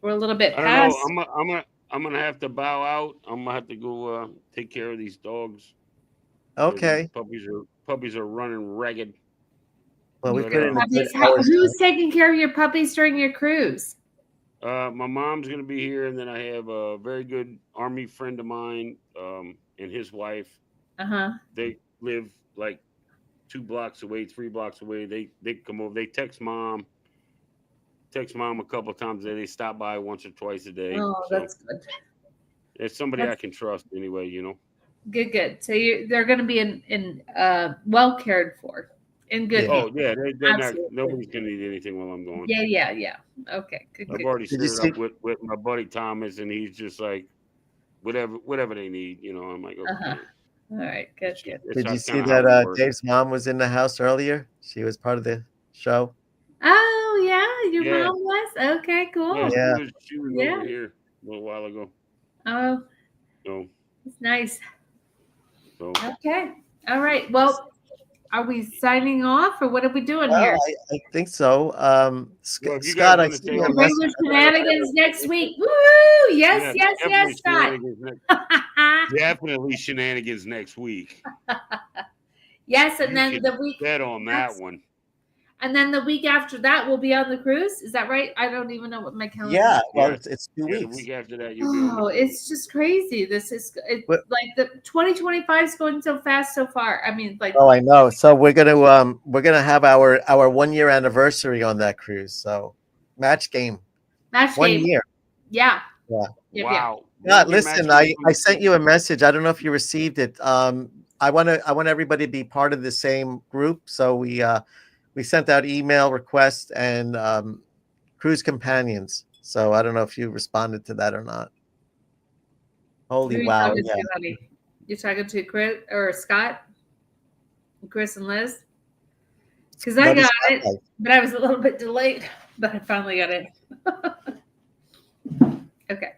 we're a little bit I past. don't know. I'm gonna have to bow out. I'm gonna have to go take care of these dogs. Okay. Puppies are running ragged. Well, we But, put in a good Puppies, hours. who's taking care of your puppies during your cruise? My mom's gonna be here, and then I have a very good Army friend of mine, and his wife. They live like 2 blocks away, 3 blocks away. They come over. They text mom a couple of times. They stop by once or twice a day. Oh, So that's good. it's somebody I can trust anyway. Good. So they're going to be in well cared for, in good. Oh yeah, they're not. Absolutely. Nobody's gonna need anything while I'm going. Yeah. Okay. Good. I've already Did you stirred up with my buddy Thomas, and he's just like, whatever they need. I'm like, okay. All right. Good. Did you see that Dave's mom was in the house earlier? She was part of the show. Oh yeah, your Yeah. mom was. Okay. Cool. Yeah. She was Yeah. over here a little while ago. Oh, So, it's nice. so Okay. All right. Well, are we signing off or what are we doing Well, here? I think so. Well, if you Scott, guys I wanna see take you a a Regular message. shenanigans next week. Woo! Yes, definitely Scott. shenanigans definitely shenanigans next week. Yes, and You then can the week Bet on that one. and then the week after that we'll be on the cruise. Is that right? I don't even know what my calendar Yeah, is. well, Yeah. it's 2 Yeah, the weeks. week after that, you'll be on the Oh, cruise. it's just crazy. What- Like the 2025 is going so fast so far. I mean, like Oh, I know. So we're gonna have our 1 year anniversary on that cruise. So match game, match 1 game. year. Yeah. Yeah. Yep. Wow. Yeah, One-year listen, match I sent you a message. I don't know if you received it. I want everybody to be part of the same group. So we sent out email requests and cruise companions. So I don't know if you responded to that or not. Who are Holy you wow! talking Yeah. to, honey? You're talking to Chris or Scott? Chris and Liz? Because I That is got it, Scott. but I was a little bit delayed, but I finally got it. Okay.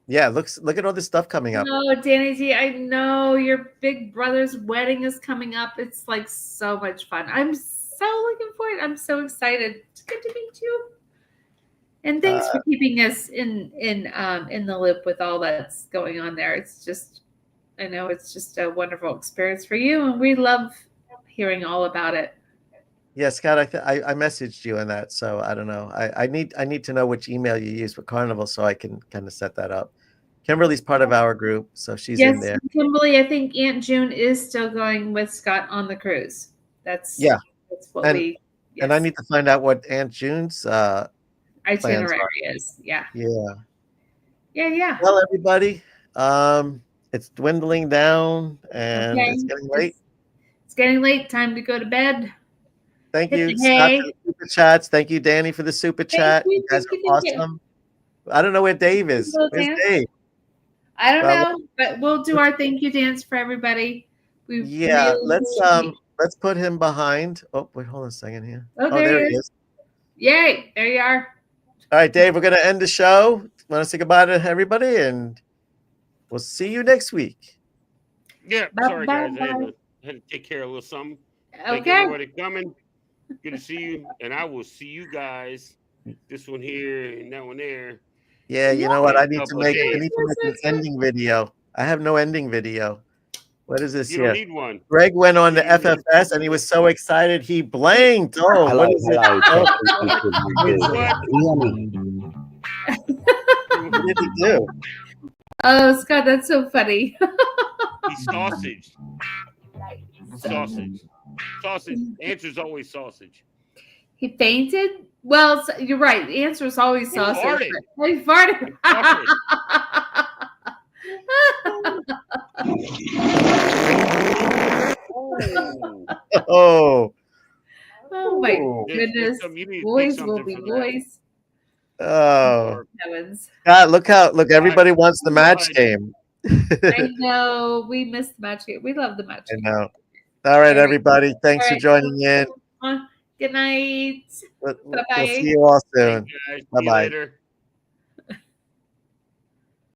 Yeah, look at all this stuff coming up. No, Danny G, I know your big brother's wedding is coming up. It's like so much fun. I'm so looking forward. I'm so excited. It's good to meet you. And thanks for keeping us in the loop with all that's going on there. It's just, I know it's just a wonderful experience for you, and we love hearing all about it. Yeah, Scott, I messaged you on that, so I don't know. I need to know which email you use for Carnival so I can kind of set that up. Kimberly's part of our group, so she's in Yes, there. Kimberly, I think Aunt June is still going with Scott on the cruise. That's what And- we. And I yes, need to find out what Aunt June's itinerary is. Yeah. Yeah. Well, everybody, it's dwindling down and Okay. it's getting late. It's getting late. Time to go to bed. Thank hit you, the Scott, hay. for the super chats. Thank you, Danny, for the super chat. you, You guys thank are you, thank you. awesome. I don't know where Dave is. Hello, Where's Dan. Dave? I don't Well, know, but we'll do our thank you dance for everybody. We Yeah, really let's put him behind. Oh, wait, hold on a second here. Oh, Oh, there there he he is. is. Yay! There you are. All right, Dave, we're gonna end the show. Want to say goodbye to everybody, and we'll see you next week. Yeah, Bye, sorry bye, guys. I had to take care of a little something. Thank Okay. everybody coming. Good to see you, and I will see you guys. This one here and that one there. Yeah, you know what? I need to Couple make days. an ending video. I have no ending video. What is this You here? don't need one. Greg went on the You don't need- FFS and he was so excited he blanked. Oh, Hello, what is it? hello. Oh, Can you hear me? what did he do? Oh, Scott, that's so funny. He's sausage. Sausage. Sausage. Answer's always sausage. He fainted? Well, you're right. The answer is always He sausage. farted. But he farted. Oh. Oh my Ooh. goodness. You need to Boys pick will something be for that. boys. Oh. Heavens. God, look, everybody wants the match game. I know. We missed the match game. We love the match I game. know. All right, everybody. Thanks All for right. joining in. Good night. We'll Bye-bye. see you all soon. Hey, guys, see you Bye-bye. later.